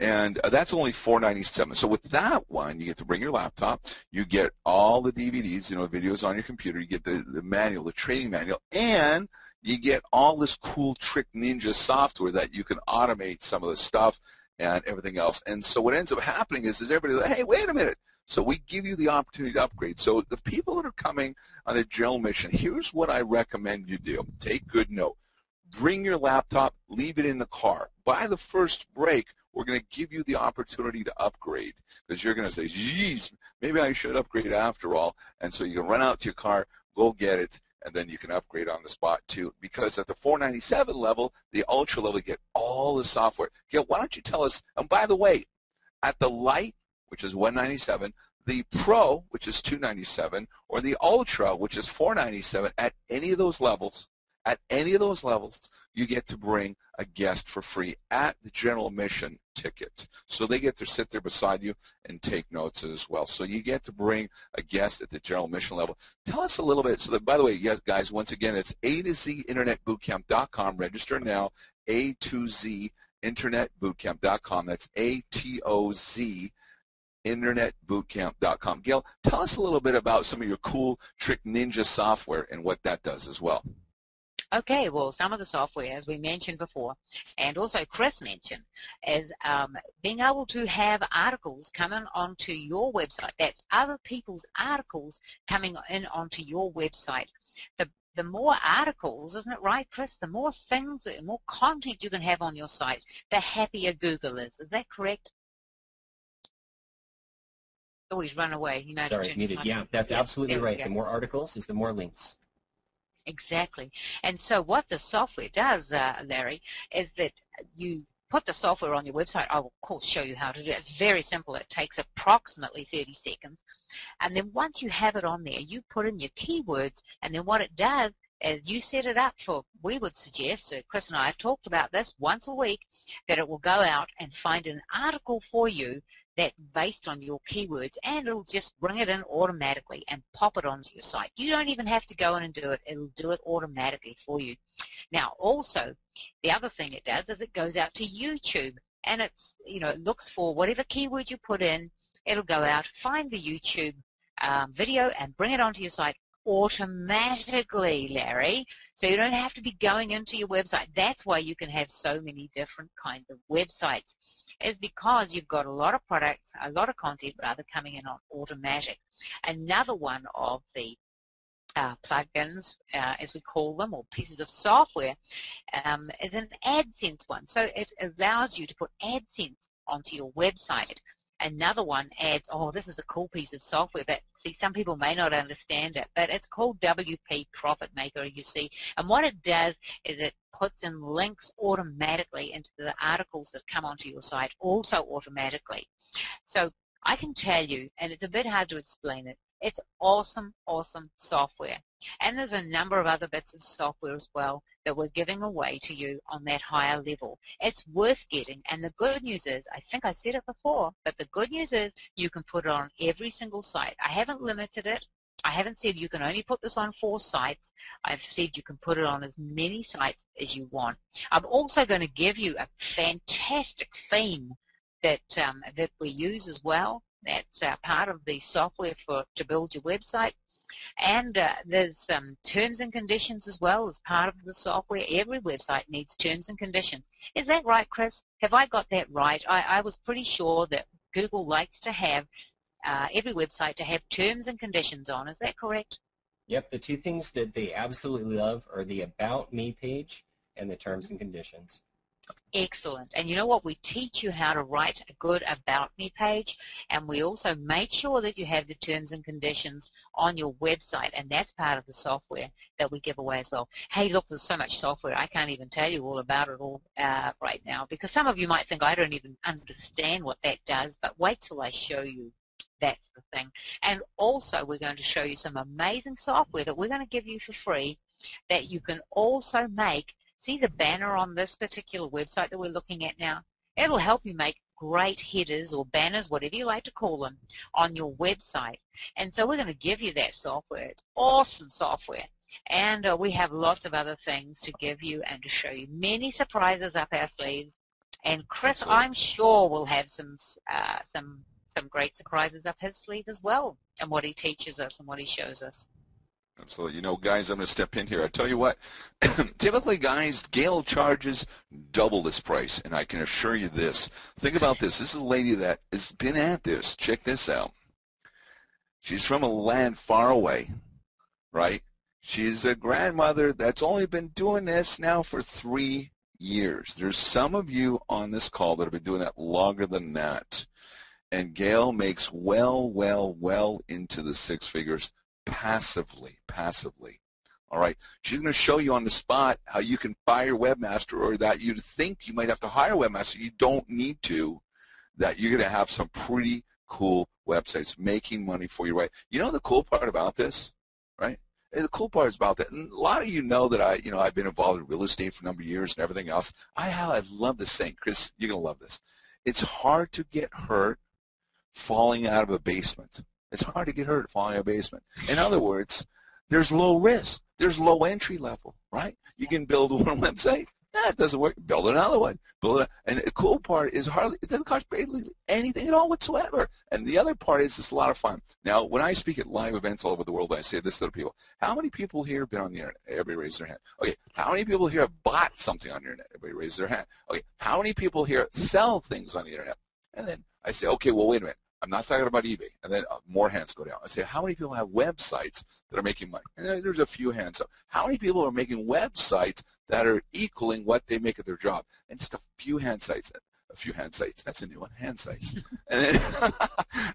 And that's only $497. So with that one, you get to bring your laptop, you get all the DVDs, videos on your computer, you get the manual, the training manual, and you get all this cool Trick Ninja software that you can automate some of the stuff and everything else. And so what ends up happening is everybody's like, hey, wait a minute. So we give you the opportunity to upgrade. So the people that are coming on a general mission, here's what I recommend you do. Take good note. Bring your laptop, leave it in the car. By the first break, we're going to give you the opportunity to upgrade, because you're going to say, geez, maybe I should upgrade after all. And so you can run out to your car, go get it, and then you can upgrade on the spot too. Because at the $497 level, the Ultra level, you get all the software. Gail, why don't you tell us, and by the way, at the Lite, which is $197, the Pro, which is $297, or the Ultra, which is $497, at any of those levels, you get to bring a guest for free at the general admission ticket. So they get to sit there beside you and take notes as well. So you get to bring a guest at the general admission level. Tell us a little bit. So that, by the way, yes, guys, once again, it's A to Z InternetBootcamp.com. Register now, A to Z InternetBootcamp.com. That's ATOZ InternetBootcamp.com. Gail, tell us a little bit about some of your cool Trick Ninja software and what that does as well. Okay, well, some of the software, as we mentioned before, and also Chris mentioned, is being able to have articles coming onto your website. That's other people's articles coming in onto your website. The more articles, isn't it right, Chris? The more things, the more content you can have on your site, the happier Google is. Is that correct? Always run away. Sorry, muted. Yeah, that's absolutely right. The more articles is the more links. Exactly. And so what the software does, Larry, is that you put the software on your website. I will, of course, show you how to do it. It's very simple. It takes approximately 30 seconds. And then once you have it on there, you put in your keywords, and then what it does is you set it up for, we would suggest, Chris and I have talked about this once a week, that it will go out and find an article for you that's based on your keywords, and it'll just bring it in automatically and pop it onto your site. You don't even have to go in and do it. It'll do it automatically for you. Now, also, the other thing it does is it goes out to YouTube, and it's, it looks for whatever keyword you put in. It'll go out, find the YouTube video, and bring it onto your site automatically, Larry. So you don't have to be going into your website. That's why you can have so many different kinds of websites, is because you've got a lot of products, a lot of content rather, coming in on automatic. Another one of the plugins, as we call them, or pieces of software, is an AdSense one. So it allows you to put AdSense onto your website. Another one adds, this is a cool piece of software, but see, some people may not understand it, but it's called WP Profit Maker, you see. And what it does is it puts in links automatically into the articles that come onto your site, also automatically. So I can tell you, and it's a bit hard to explain it, it's awesome, awesome software. And there's a number of other bits of software as well that we're giving away to you on that higher level. It's worth getting, and the good news is, I think I said it before, but the good news is you can put it on every single site. I haven't limited it. I haven't said you can only put this on 4 sites. I've said you can put it on as many sites as you want. I'm also going to give you a fantastic theme that we use as well. That's part of the software to build your website. And there's terms and conditions as well as part of the software. Every website needs terms and conditions. Is that right, Chris? Have I got that right? I was pretty sure that Google likes to have every website to have terms and conditions on. Is that correct? Yep, the 2 things that they absolutely love are the About Me page and the terms and conditions. Excellent. And you know what? We teach you how to write a good About Me page, and we also make sure that you have the terms and conditions on your website, and that's part of the software that we give away as well. Hey, look, there's so much software. I can't even tell you all about it all right now, because some of you might think I don't even understand what that does, but wait till I show you. That's the thing. And also, we're going to show you some amazing software that we're going to give you for free that you can also make. See the banner on this particular website that we're looking at now? It'll help you make great headers or banners, whatever you like to call them, on your website. And so we're going to give you that software. It's awesome software. And we have lots of other things to give you and to show you. Many surprises up our sleeves. And Chris, I'm sure, will have some great surprises up his sleeve as well, and what he teaches us and what he shows us. Absolutely. You know, guys, I'm going to step in here. I tell you what, typically, guys, Gail charges double this price, and I can assure you this. Think about this. This is a lady that has been at this. Check this out. She's from a land far away, right? She's a grandmother that's only been doing this now for 3 years. There's some of you on this call that have been doing that longer than that. And Gail makes well into the six figures passively. All right. She's going to show you on the spot how you can fire webmaster, or that you think you might have to hire a webmaster. You don't need to. That you're going to have some pretty cool websites making money for you, right? You know the cool part about this, right? And the cool part is about that. And a lot of you know that I've been involved in real estate for a number of years and everything else. I love this saying, Chris. You're going to love this. It's hard to get hurt falling out of a basement. It's hard to get hurt falling out of a basement. In other words, there's low risk. There's low entry level, right? You can build one website. It doesn't work. Build another one. And the cool part is it doesn't cost barely anything at all whatsoever. And the other part is it's a lot of fun. Now, when I speak at live events all over the world, I say this to the people. How many people here have been on the internet? Everybody raise their hand. Okay. How many people here have bought something on the internet? Everybody raise their hand. Okay. How many people here sell things on the internet? And then I say, okay, well, wait a minute. I'm not talking about eBay. And then more hands go down. I say, how many people have websites that are making money? And there's a few hands up. How many people are making websites that are equaling what they make at their job? And just a few hand sites. A few hand sites. That's a new one, hand sites. and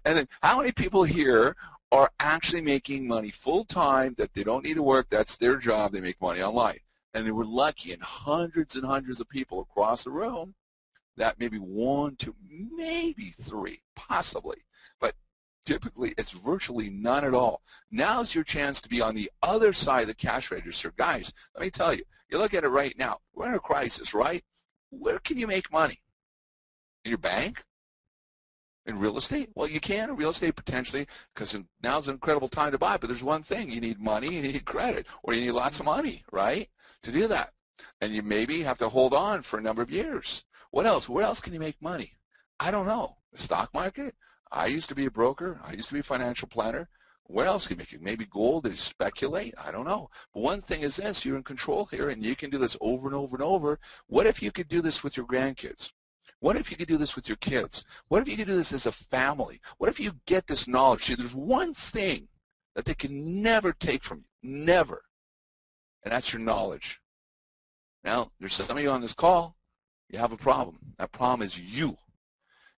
then how many people here are actually making money full-time, that they don't need to work, that's their job, they make money online? And they were lucky, and hundreds of people across the room, that maybe 1, 2, maybe 3, possibly. But typically, it's virtually none at all. Now's your chance to be on the other side of the cash register. Guys, let me tell you, you look at it right now. We're in a crisis, right? Where can you make money? In your bank? In real estate? Well, you can in real estate potentially, because now's an incredible time to buy. But there's one thing. You need money, you need credit, or you need lots of money, right, to do that. And you maybe have to hold on for a number of years. What else? Where else can you make money? I don't know. The stock market? I used to be a broker. I used to be a financial planner. Where else can you make it? Maybe gold to speculate? I don't know. But one thing is this, you're in control here, and you can do this over and over and over. What if you could do this with your grandkids? What if you could do this with your kids? What if you could do this as a family? What if you get this knowledge? See, there's one thing that they can never take from you, never, and that's your knowledge. Now, there's some of you on this call, you have a problem. That problem is you.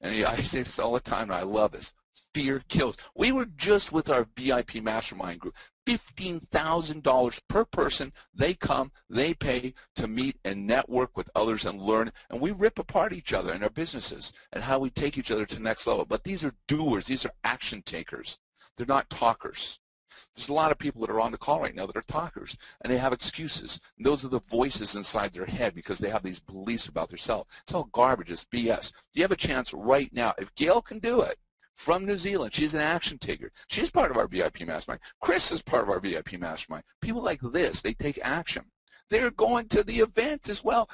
And I say this all the time, and I love this. Fear kills. We were just with our VIP mastermind group. $15,000 per person. They come, they pay to meet and network with others and learn. And we rip apart each other and our businesses and how we take each other to the next level. But these are doers. These are action takers. They're not talkers. There's a lot of people that are on the call right now that are talkers, and they have excuses. And those are the voices inside their head because they have these beliefs about themselves. It's all garbage. It's BS. You have a chance right now. If Gail can do it from New Zealand, she's an action taker. She's part of our VIP mastermind. Chris is part of our VIP mastermind. People like this, they take action. They're going to the event as well.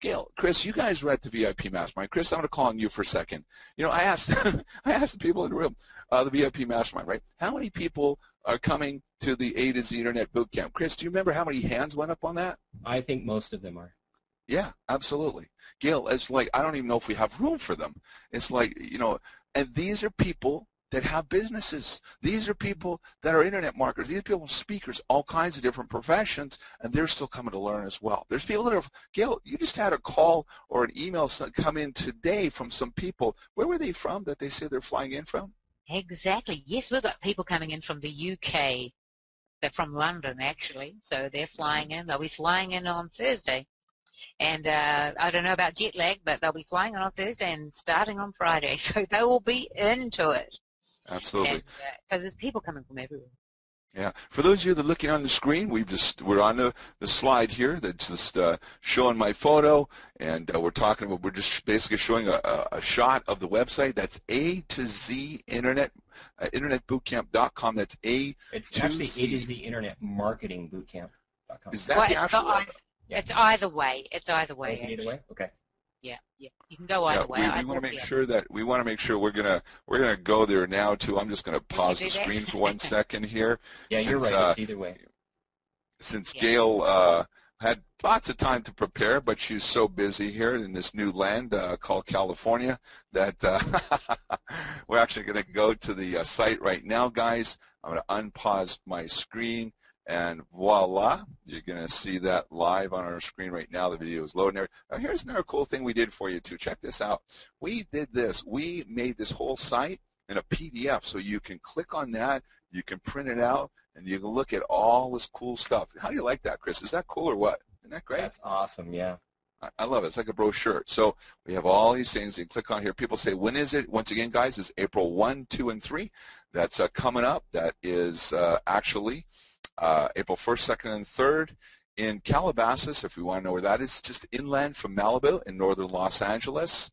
Gail, Chris, you guys were at the VIP mastermind. Chris, I'm going to call on you for a second. You know, I asked the people in the room, the VIP mastermind, right? How many people are coming to the A to Z Internet Bootcamp? Chris, do you remember how many hands went up on that? I think most of them are. Yeah, absolutely. Gail, it's like I don't even know if we have room for them. It's like, you know, and these are people that have businesses. These are people that are internet marketers. These are people, speakers, all kinds of different professions, and they're still coming to learn as well. There's people that are, Gail, you just had a call or an email come in today from some people. Where were they from that they say they're flying in from? Exactly. Yes, we've got people coming in from the UK. They're from London, actually, so they're flying in. They'll be flying in on Thursday. And I don't know about jet lag, but they'll be flying in on Thursday and starting on Friday. So they will be into it. Absolutely. So there's people coming from everywhere. Yeah. For those of you that are looking on the screen, we're on the slide here that's just showing my photo, and we're just basically showing a shot of the website. That's A to Z Internet, internetbootcamp.com. That's A It's to actually Z. A to Z Internet Marketing Bootcamp.com. Is that the actual? It's either way. It's either way. Is it either way? Okay. Yeah. You can go either way. We want to make sure that we're gonna go there now too. I'm just gonna pause the screen for 1 second here. Yeah, you're right. It's either way. Since Gail had lots of time to prepare, but she's so busy here in this new land called California that we're actually going to go to the site right now, guys. I'm going to unpause my screen. And voila, you're going to see that live on our screen right now. The video is loading there. Now, here's another cool thing we did for you, too. Check this out. We did this. We made this whole site in a PDF, so you can click on that, you can print it out, and you can look at all this cool stuff. How do you like that, Chris? Is that cool or what? Isn't that great? That's awesome, yeah. I love it. It's like a brochure. So we have all these things. You can click on here. People say, when is it? Once again, guys, it's April 1, 2, and 3. That's coming up. That is actually April 1st, 2nd, and 3rd in Calabasas, if we want to know where that is. Just inland from Malibu in northern Los Angeles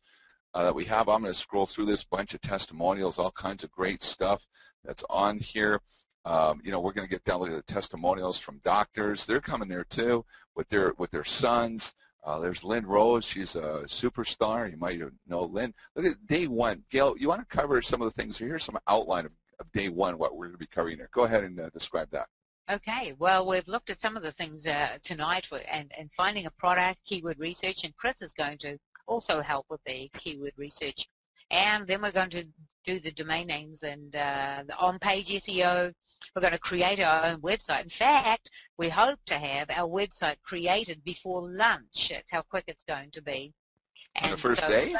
that we have. I'm going to scroll through this bunch of testimonials, all kinds of great stuff that's on here. We're going to get down to the testimonials from doctors. They're coming there too with their sons. There's Lynn Rose. She's a superstar. You might know Lynn. Look at day one. Gail, you want to cover some of the things? Here's some outline of day one, what we're going to be covering there. Go ahead and describe that. Okay, well, we've looked at some of the things tonight and finding a product, keyword research, and Chris is going to also help with the keyword research. And then we're going to do the domain names and the on-page SEO. We're going to create our own website. In fact, we hope to have our website created before lunch. That's how quick it's going to be. On the first day?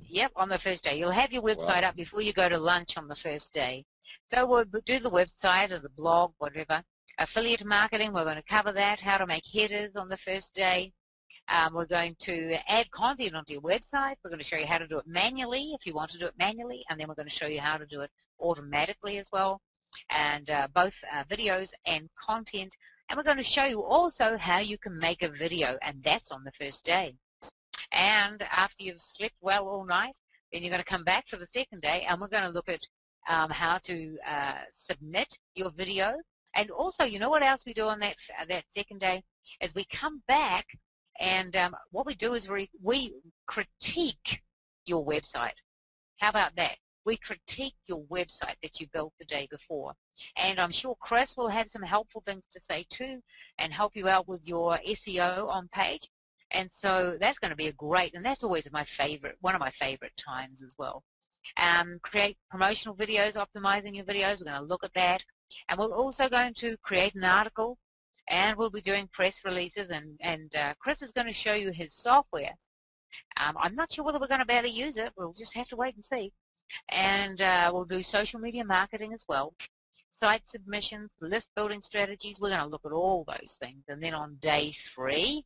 Yep, on the first day. You'll have your website up before you go to lunch on the first day. So we'll do the website or the blog, whatever. Affiliate marketing, we're going to cover that, how to make headers on the first day. We're going to add content onto your website. We're going to show you how to do it manually if you want to do it manually, and then we're going to show you how to do it automatically as well, and both videos and content. And we're going to show you also how you can make a video, and that's on the first day. And after you've slept well all night, then you're going to come back for the second day, and we're going to look at how to submit your video. And also, you know what else we do on that second day? Is we come back and what we do is we critique your website. How about that? We critique your website that you built the day before. And I'm sure Chris will have some helpful things to say too and help you out with your SEO on page. And so that's going to be and that's always one of my favorite times as well. Create promotional videos, optimizing your videos. We're going to look at that. And we're also going to create an article, and we'll be doing press releases, and Chris is going to show you his software. I'm not sure whether we're going to be able to use it. We'll just have to wait and see. And we'll do social media marketing as well, site submissions, list building strategies. We're going to look at all those things. And then on day 3,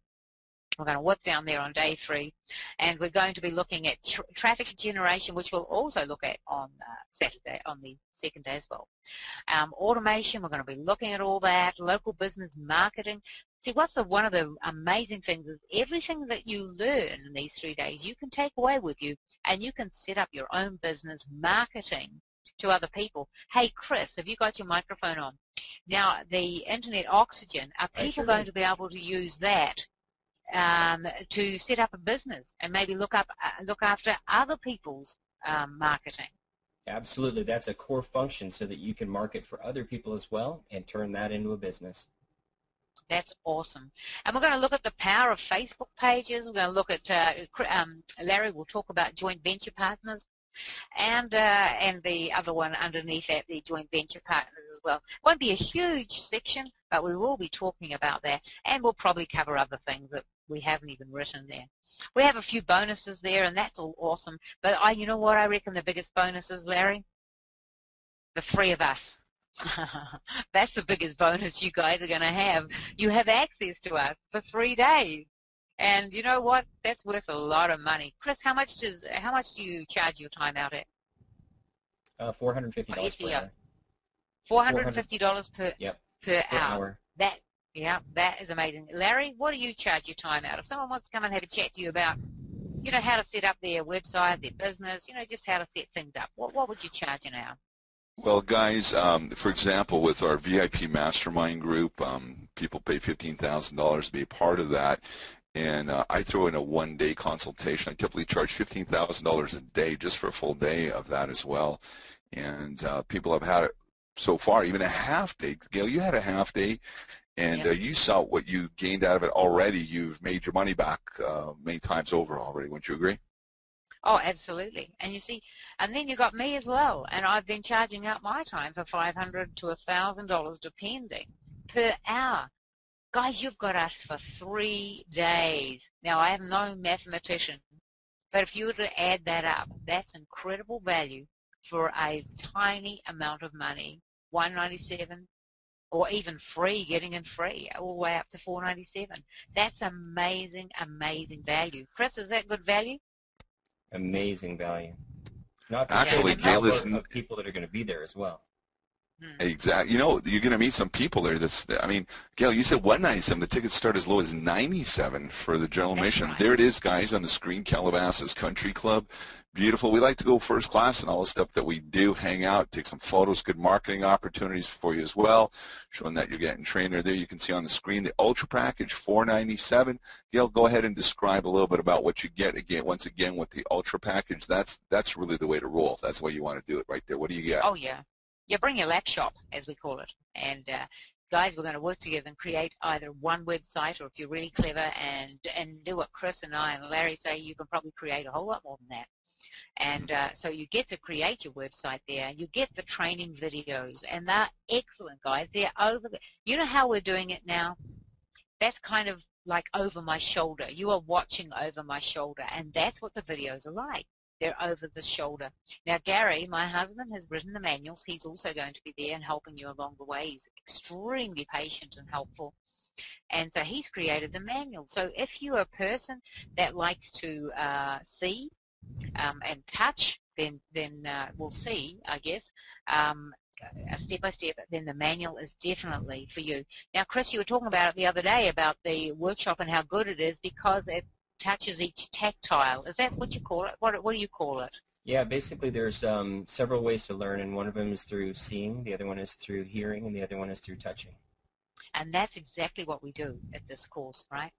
we're going to work down there on day 3, and we're going to be looking at traffic generation, which we'll also look at on Saturday, on the second day as well. Automation, we're going to be looking at all that. Local business marketing. See, one of the amazing things is everything that you learn in these 3 days, you can take away with you, and you can set up your own business marketing to other people. Hey, Chris, have you got your microphone on? Now, the Internet Oxygen, are people going to be able to use that to set up a business and maybe look after other people's marketing? Absolutely. That's a core function so that you can market for other people as well and turn that into a business. That's awesome. And we're going to look at the power of Facebook pages. We're going to look at, Larry will talk about joint venture partners. and the other one underneath that, the joint venture partners as well. Won't be a huge section, but we will be talking about that, and we'll probably cover other things that we haven't even written there. We have a few bonuses there, and that's all awesome. But you know what I reckon the biggest bonus is, Larry? The three of us. That's the biggest bonus you guys are going to have. You have access to us for 3 days. And you know what? That's worth a lot of money. Chris, how much do you charge your time out at? $450 per hour. $450 per hour. Hour. That is amazing. Larry, what do you charge your time out? If someone wants to come and have a chat to you about, how to set up their website, their business, just how to set things up, what would you charge an hour? Well, guys, for example, with our VIP mastermind group, people pay $15,000 to be a part of that. And I throw in a one-day consultation. I typically charge $15,000 a day just for a full day of that as well. And people have had it so far, even a half day. Gail, you had a half day, and you saw what you gained out of it already. You've made your money back many times over already. Wouldn't you agree? Oh, absolutely. And you see, and then you got me as well. And I've been charging out my time for $500 to $1,000 depending per hour. Guys, you've got us for 3 days. Now, I am no mathematician, but if you were to add that up, that's incredible value for a tiny amount of money, $197, or even free, getting in free, all the way up to $497. That's amazing, amazing value. Chris, is that good value? Amazing value. Not to Actually, say Gail, is of people that are going to be there as well. Exactly. You're going to meet some people there. Gail, you said $197. The tickets start as low as $97 for the general admission. Right. There it is, guys, on the screen. Calabasas Country Club. Beautiful. We like to go first class and all the stuff that we do. Hang out, take some photos, good marketing opportunities for you as well, showing that you're getting trained there. You can see on the screen the Ultra Package, $497. Gail, go ahead and describe a little bit about what you get once again with the Ultra Package. That's really the way to roll. That's the way you want to do it right there. What do you get? Oh, yeah. You bring your laptop, as we call it, and guys, we're going to work together and create either one website, or if you're really clever and do what Chris and I and Larry say, you can probably create a whole lot more than that. And so you get to create your website there. You get the training videos, and they're excellent, guys. They're over the, you know how we're doing it now? That's kind of like over my shoulder. You are watching over my shoulder, and that's what the videos are like. They're over the shoulder. Now, Gary, my husband, has written the manuals. He's also going to be there and helping you along the way. He's extremely patient and helpful. And so he's created the manual. So if you're a person that likes to see and touch, then we'll see, I guess, step-by-step, then the manual is definitely for you. Now, Chris, you were talking about it the other day about the workshop and how good it is because it touches each tactile. Is that what you call it? What do you call it? Yeah, basically there's several ways to learn, and one of them is through seeing, the other one is through hearing, and the other one is through touching. And that's exactly what we do at this course, right?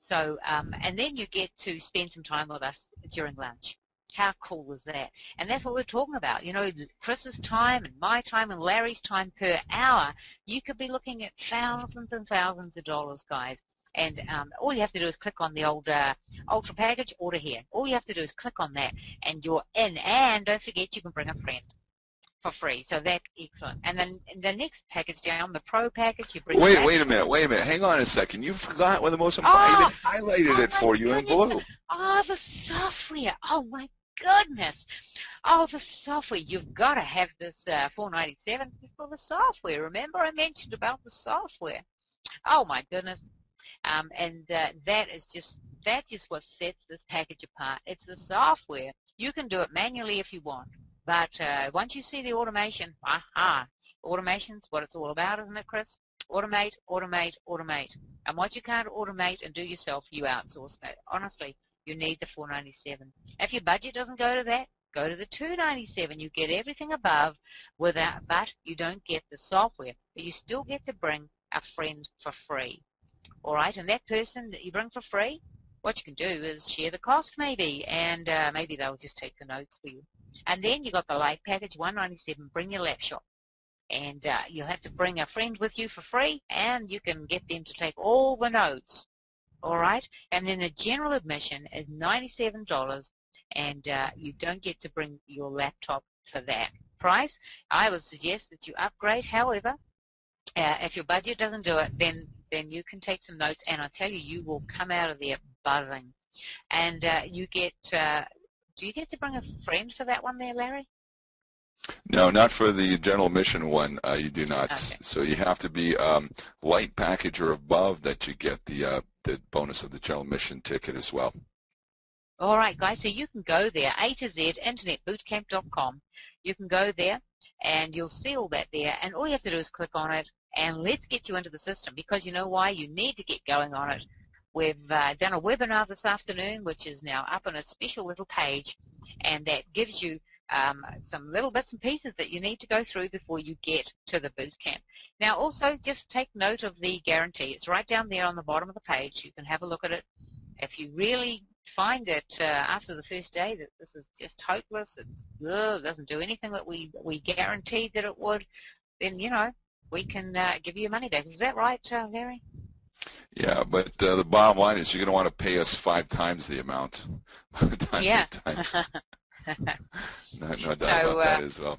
So, and then you get to spend some time with us during lunch. How cool is that? And that's what we're talking about. You know, Chris's time and my time and Larry's time per hour, you could be looking at thousands and thousands of dollars, guys. And all you have to do is click on the old Ultra Package, order here. All you have to do is click on that, and you're in. And don't forget, you can bring a friend for free. So that's excellent. And then in the next package down, the Pro Package, you bring. Wait a minute. Hang on a second. You forgot one of the most important. I highlighted it for you in blue. Oh, the software. Oh my goodness. Oh, the software. You've got to have this $497 for the software. Remember, I mentioned about the software. Oh my goodness. And that is just what sets this package apart. It's the software. You can do it manually if you want, but once you see the automation, automation's what it's all about, isn't it, Chris? Automate, automate, automate. And what you can't automate and do yourself, you outsource it. Honestly, you need the $497. If your budget doesn't go to that, go to the $297. You get everything above without, but you don't get the software. But you still get to bring a friend for free. All right, and that person that you bring for free, what you can do is share the cost maybe, and maybe they'll just take the notes for you. And then you got the Light Package, $197, bring your laptop. And you'll have to bring a friend with you for free, and you can get them to take all the notes. All right, and then the general admission is $97, and you don't get to bring your laptop for that price. I would suggest that you upgrade. However, if your budget doesn't do it, then you can take some notes, and I tell you, you will come out of there buzzing. And you get, do you get to bring a friend for that one there, Larry? No, not for the general admission one. You do not. Okay. So you have to be light package or above that you get the bonus of the general admission ticket as well. All right, guys. So you can go there, A to Z, internetbootcamp.com. You can go there, and you'll see all that there. And all you have to do is click on it, and let's get you into the system, because you know why? You need to get going on it. We've done a webinar this afternoon, which is now up on a special little page, and that gives you some little bits and pieces that you need to go through before you get to the boot camp. Now, also, just take note of the guarantee. It's right down there on the bottom of the page. You can have a look at it. If you really find that after the first day that this is just hopeless, it doesn't do anything that we guaranteed that it would, then, you know, we can give you your money back. Is that right, Larry? Yeah, but the bottom line is you're going to want to pay us 5 times the amount. Yeah. No doubt about that as well.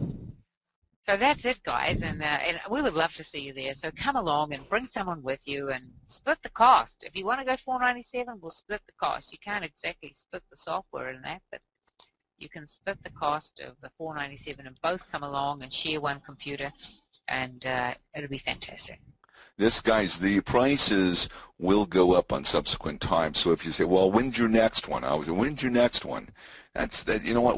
So that's it, guys, and we would love to see you there. So come along and bring someone with you and split the cost. If you want to go $497, we'll split the cost. You can't exactly split the software in that, but you can split the cost of the $497 and both come along and share one computer, and it'll be fantastic. This, guys, the prices will go up on subsequent times. So if you say, well, when's your next one? When's your next one? That's that. You know what?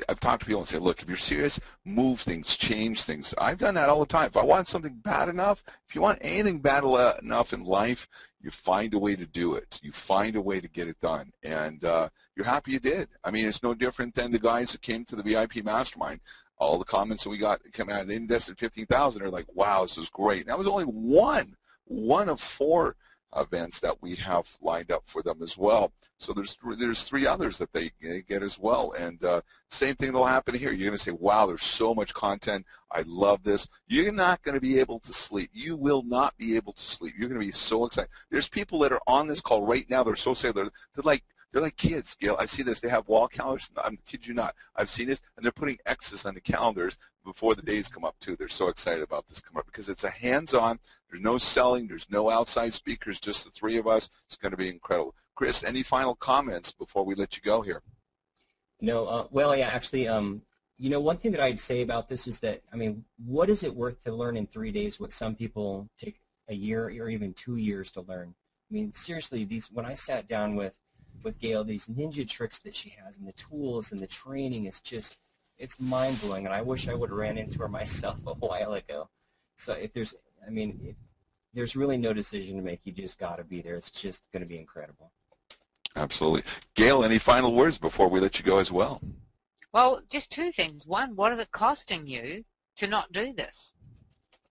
I've talked to people and say, look, if you're serious, move things, change things. I've done that all the time. If I want something bad enough, if you want anything bad enough in life, you find a way to do it. You find a way to get it done. And you're happy you did. I mean, it's no different than the guys that came to the VIP Mastermind. All the comments that we got come out, they invested $15,000. They're like, wow, this is great. And that was only one of 4 events that we have lined up for them as well. So there's 3 others that they get as well. And same thing will happen here. You're going to say, wow, there's so much content. I love this. You're not going to be able to sleep. You will not be able to sleep. You're going to be so excited. There's people that are on this call right now. They're so excited. They're like kids, Gail. I see this. They have wall calendars. I'm kid you not. I've seen this, and they're putting X's on the calendars before the days come up, too. They're so excited about this coming up because it's a hands-on. There's no selling. There's no outside speakers, just the 3 of us. It's going to be incredible. Chris, any final comments before we let you go here? No. Well, yeah, actually, you know, one thing that I'd say about this is that, I mean, what is it worth to learn in 3 days what some people take a year or even 2 years to learn? I mean, seriously, when I sat down with Gail, these ninja tricks that she has and the tools and the training, it's mind-blowing, and I wish I would have ran into her myself a while ago. So if there's really no decision to make. You just got to be there. It's just going to be incredible. Absolutely. Gail, any final words before we let you go as well? Well, just 2 things. One, what is it costing you to not do this?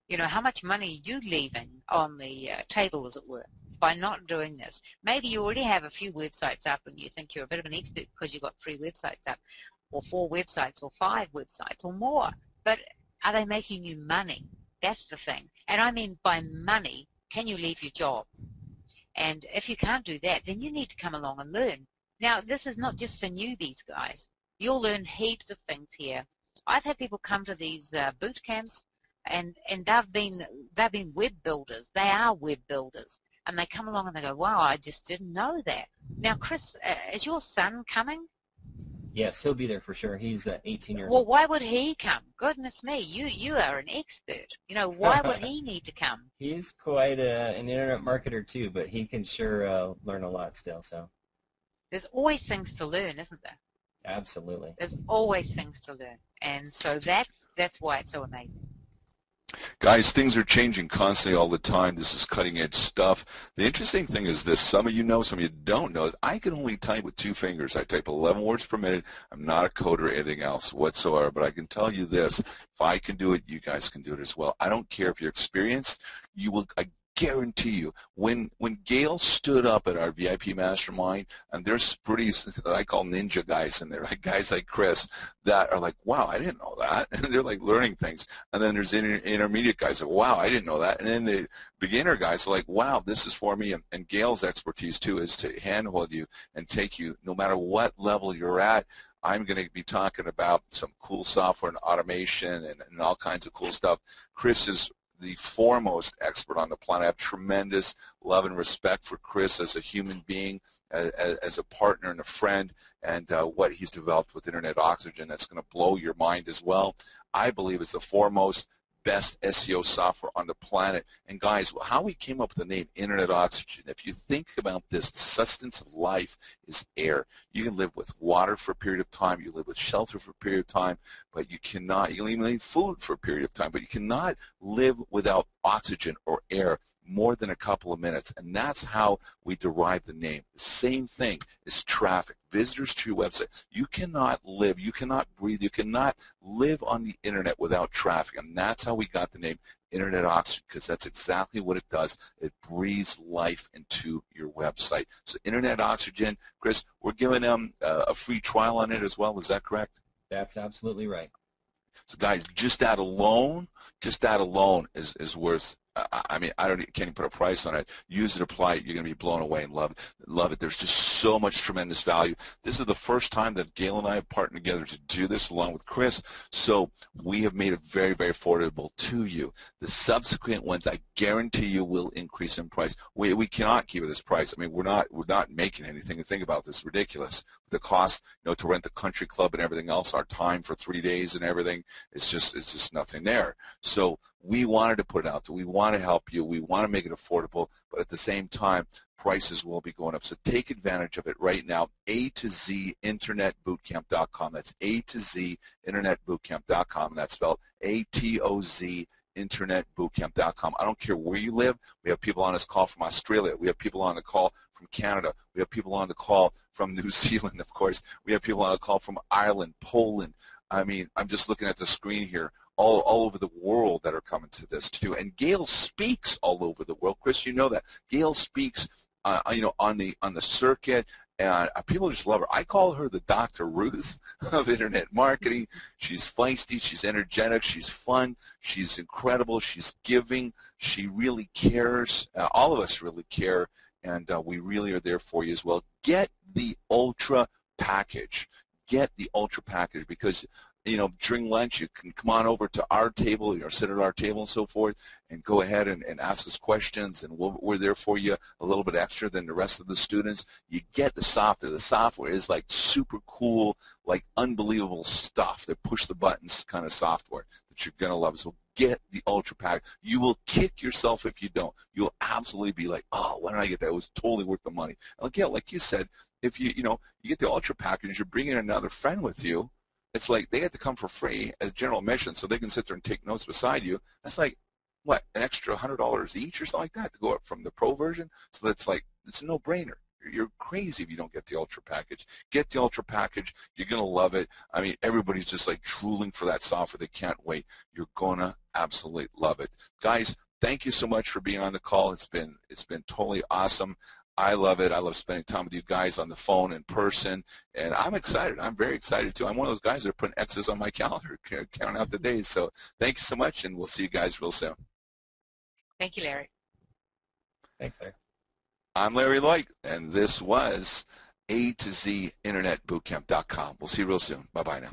You know, how much money are you leaving on the table, as it were, by not doing this? Maybe you already have a few websites up and you think you're a bit of an expert because you've got 3 websites up, or 4 websites, or 5 websites, or more. But are they making you money? That's the thing. And I mean by money, can you leave your job? And if you can't do that, then you need to come along and learn. Now, this is not just for newbies, guys. You'll learn heaps of things here. I've had people come to these boot camps, and they've been web builders. They are web builders. And they come along and they go, wow, I just didn't know that. Now, Chris, is your son coming? Yes, he'll be there for sure. He's 18 years Well, old. why would he come? Goodness me, you are an expert. You know, why would he need to come? He's quite an internet marketer too, but he can sure learn a lot still. So There's always things to learn, isn't there? absolutely. There's always things to learn. And so that's why it's so amazing. Guys, things are changing constantly all the time. This is cutting-edge stuff. The interesting thing is this. Some of you know, some of you don't know. I can only type with 2 fingers. I type 11 words per minute. I'm not a coder or anything else whatsoever, but I can tell you this. If I can do it, you guys can do it as well. I don't care if you're experienced. You will. I guarantee you, when Gail stood up at our VIP Mastermind, and there's pretty, I call ninja guys in there, right? Guys like Chris that are like, wow, I didn't know that. And they're like learning things. And then there's intermediate guys like, wow, I didn't know that. And then the beginner guys are like, wow, this is for me. And Gail's expertise too is to handhold you and take you no matter what level you're at. I'm going to be talking about some cool software and automation and all kinds of cool stuff. Chris is the foremost expert on the planet. I have tremendous love and respect for Chris as a human being, as a partner and a friend, and what he's developed with Internet Oxygen that's going to blow your mind as well. I believe it's the foremost best SEO software on the planet. And guys, how we came up with the name Internet Oxygen, if you think about this, the sustenance of life is air. You can live with water for a period of time, you live with shelter for a period of time, but you cannot, you can even eat food for a period of time, but you cannot live without oxygen or air more than a couple of minutes, and that's how we derive the name. The same thing is traffic, visitors to your website. You cannot live, you cannot breathe, you cannot live on the internet without traffic, and that's how we got the name Internet Oxygen, because that's exactly what it does. It breathes life into your website. So Internet Oxygen, Chris, we're giving them a free trial on it as well. Is that correct? That's absolutely right. So guys, just that alone is worth, I mean, can't even put a price on it. Use it, apply it, you're going to be blown away and love it. There's just so much tremendous value. This is the first time that Gail and I have partnered together to do this along with Chris, so we have made it very, very affordable to you. The subsequent ones, I guarantee you, will increase in price. We cannot keep it this price. I mean, we're not making anything. And think about this, ridiculous. The cost, to rent the country club and everything else, our time for 3 days and everything, it's just nothing there. So we wanted to put it out there. We want to help you. We want to make it affordable, but at the same time, prices will be going up. So take advantage of it right now. A to Z internetbootcamp.com. That's A to Z internetbootcamp.com, and that's spelled ATOZ internetbootcamp.com. I don't care where you live. We have people on this call from Australia. We have people on the call from Canada. We have people on the call from New Zealand, of course. We have people on the call from Ireland, Poland. I mean, I'm just looking at the screen here. All over the world that are coming to this too. And Gail speaks all over the world. Chris, you know that. Gail speaks, on the circuit, and people just love her. I call her the Dr. Ruth of Internet marketing. She's feisty, she's energetic, she's fun, she's incredible, she's giving, she really cares. All of us really care, and we really are there for you as well. Get the Ultra package. Get the Ultra package because during lunch, you can come on over to our table, sit at our table and so forth, and go ahead and ask us questions, and we're there for you a little bit extra than the rest of the students. You get the software. The software is like super cool, like unbelievable stuff. That push the buttons kind of software that you're going to love. So get the Ultra Pack. You will kick yourself if you don't. You'll absolutely be like, oh, why did I get that? It was totally worth the money. Like you said, if you get the Ultra Package, you're bringing another friend with you. It's like they have to come for free as general admission so they can sit there and take notes beside you. That's like, what, an extra $100 each or something like that to go up from the Pro version? So that's like, it's a no-brainer. You're crazy if you don't get the Ultra package. Get the Ultra package. You're going to love it. I mean, everybody's just like drooling for that software. They can't wait. You're going to absolutely love it. Guys, thank you so much for being on the call. It's been totally awesome. I love it. I love spending time with you guys on the phone, in person, and I'm excited. I'm very excited, too. I'm one of those guys that are putting X's on my calendar, counting out the days. So thank you so much, and we'll see you guys real soon. Thank you, Larry. Thanks, Larry. I'm Larry Loik, and this was A to Z internetbootcamp.com. We'll see you real soon. Bye-bye now.